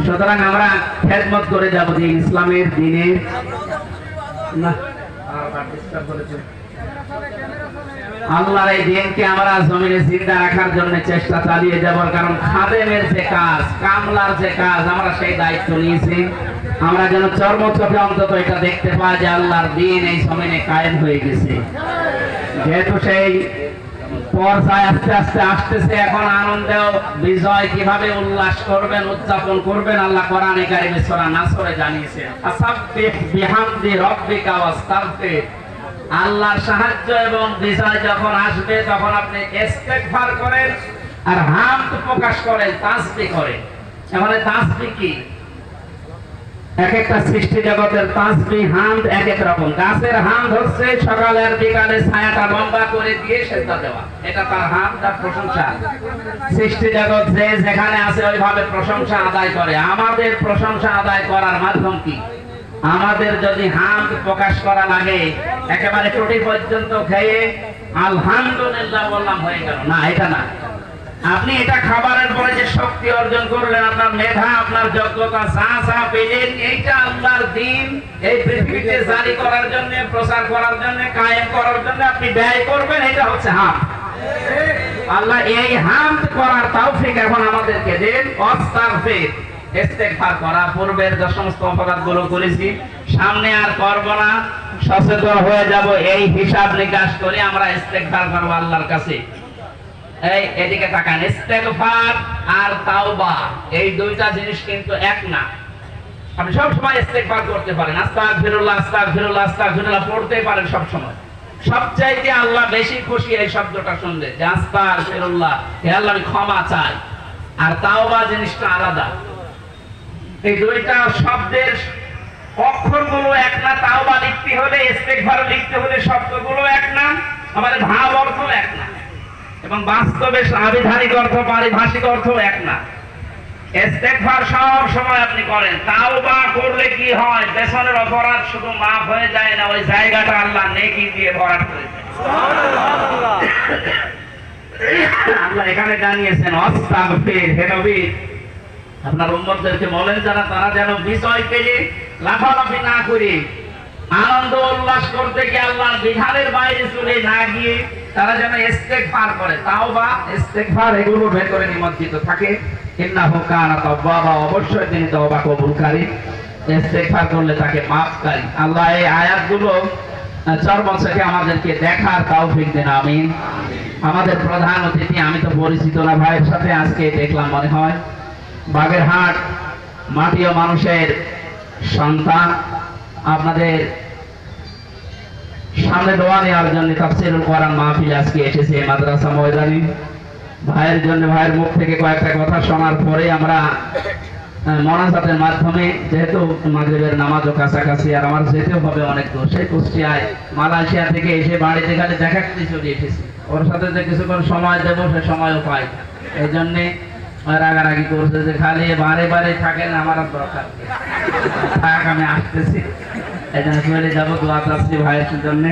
সুতরাং আমরা খেদমত করে যাব দিন ইসলামের, দিনের না। আল্লাহর এই দিনকে আমরা জমিনে জিন্দা রাখার জন্য চেষ্টা চালিয়ে যাব। কারণ খাদেমের যে কাজ, কামলার যে কাজ, আমরা সেই দায়িত্ব নিয়েছি। আমরা যেন চর্মচোখে অন্তত এটা দেখতে পাই যে আল্লাহর দিন এই জমিনে কায়েম হয়ে গেছে। যেহেতু সেই পর্যায়ে আস্তে আস্তে আসতেছে, এখন আনন্দ বিজয় কিভাবে উল্লাস করবেন, উদযাপন করবেন, আল্লাহ কোরআনে কারিমে সূরা নাসরে জানিয়েছেন, ফাসাব্বিহ বিহামদি রাব্বিকা ওয়াস্তাগফির। আল্লাহর সাহায্য এবং বিজয় যখন আসবে, তখন আপনি ইস্তেগফার করেন আর হামদ প্রকাশ করেন, তাসবিহ করেন। এখানে তাসবিহ কি? এক একটা সৃষ্টি জগতের তাসবিহ হামদ এক এক রকম। গাছের হামদ হচ্ছে সকালের বিকালে ছায়াটা লম্বা করে দিয়ে সেজদা দেওয়া, এটা তার হামদ আর প্রশংসা। সৃষ্টি জগৎ যে যেখানে আছে ওইভাবে প্রশংসা আদায় করে। আমাদের প্রশংসা আদায় করার মাধ্যম কি? আমাদের যদি হামদ প্রকাশ করা লাগে, একেবারে ত্রুটি পর্যন্ত খেয়ে আলহামদুলিল্লাহ বললাম হয়ে গেল না, এটা না। আপনি এটা খাবারের পরে যে শক্তি অর্জন করলেন, আপনার মেধা, আপনার যোগ্যতা, যা যা পেলেন, এইটা আল্লাহর দ্বীন এই পৃথিবীতে জারি করার জন্য, প্রচার করার জন্য, কায়েম করার জন্য আপনি ব্যয় করবেন, এটা হচ্ছে হামদ। আল্লাহ এই হামদ করার তৌফিক এখন আমাদেরকে দেন। ওয়াস্তাগফির, ইস্তেগফার করা। পূর্বের যে সমস্ত অপরাধগুলো করেছি সামনে আর করব না, সচেতন হয়ে যাব, এই হিসাব নিকাশ করে আমরা ইস্তেগফার করব আল্লাহর কাছে। এই এদিকে তাকান, ইস্তেগফার আর তাওবা এই দুইটা জিনিস কিন্তু এক না। আপনি সব সময় ইস্তেগফার করতে পারেন, আস্তাগফিরুল্লাহ আস্তাগফিরুল্লাহ আস্তাগফিরুল্লাহ পড়তে পারেন সব সময়। সবচাইতে আল্লাহ বেশি খুশি এই শব্দটা শুনলে, যে আস্তাগফিরুল্লাহ, হে আল্লাহ আমি ক্ষমা চাই। আর তাওবা জিনিসটা আলাদা। এই দুইটা শব্দের অক্ষরগুলো এক না, তাওবা লিখতে হলে, ইস্তেগফার লিখতে হলে শব্দগুলো এক না। আবার ভাব অর্থ এক না, এবং বাস্তবে আবিধানিক অর্থ পারিভাষিক অর্থ এক না। ইস্তেগফার সব সময় আপনি করেন, তাওবা করলে কি হয়, পেছনের অপরাধ শুধু মাফ হয়ে যায় না, ওই জায়গাটা আল্লাহ নেকি দিয়ে ভরাট করে দেয়। আল্লাহ এখানে জানিয়েছেন আস্তাগফির, হে নবী আপনার উম্মতদেরকে বলেন তারা যেন বিষয় পেলে লাফালাফি না করে, আনন্দ উল্লাস করতে গিয়ে আল্লাহর বিধানের বাইরে চলে না গিয়ে তারা যেন ইস্তেগফার করে, তাওবা ইস্তেগফার এগুলোর ভেতরে নিমজ্জিত থাকে। ইন্নাহু কানা তাওয়াবা, অবশ্যই তিনি তওবা কবুলকারী, ইস্তেগফার করলে তাকে মাফকারী। আল্লাহ এই আয়াতগুলো চর্ম থেকে আমাদেরকে দেখার তৌফিক দেন, আমিন। আমাদের প্রধান অতিথি, আমি তো পরিচিত না ভাইয়ের সাথে, আজকে দেখলাম মনে হয় বাগেরহাট মাটি ও মানুষের সন্তান, আপনাদের সামনে দোয়া নেওয়ার জন্য তাফসীরুল কোরআন মাহফিল আজকে এসেছে মাদ্রাসা ময়দানে। ভাইয়ের জন্য ভাইয়ের মুখ থেকে কয়েকটা কথা শোনার পরে আমরা মোনাজাতের মাধ্যমে, যেহেতু মাগরিবের নামাজও কাছাকাছি আর আমার যেতেও হবে অনেক দূর, সেই কুষ্টিয়ায় মালয়েশিয়া থেকে এসে বাড়িতে খালি দেখা করতে চলে এসেছি, ওর সাথে যে কিছুক্ষণ সময় দেবো সে সময়ও পাই, এই জন্যে রাগারাগি করছে যে খালি বারে বারে থাকেন, আমার আর দরকার নেই, থাক আমি আসতেছি, এই জন্য চলে যাবো দোয়া চাচ্ছি ভাইয়ের জন্যে।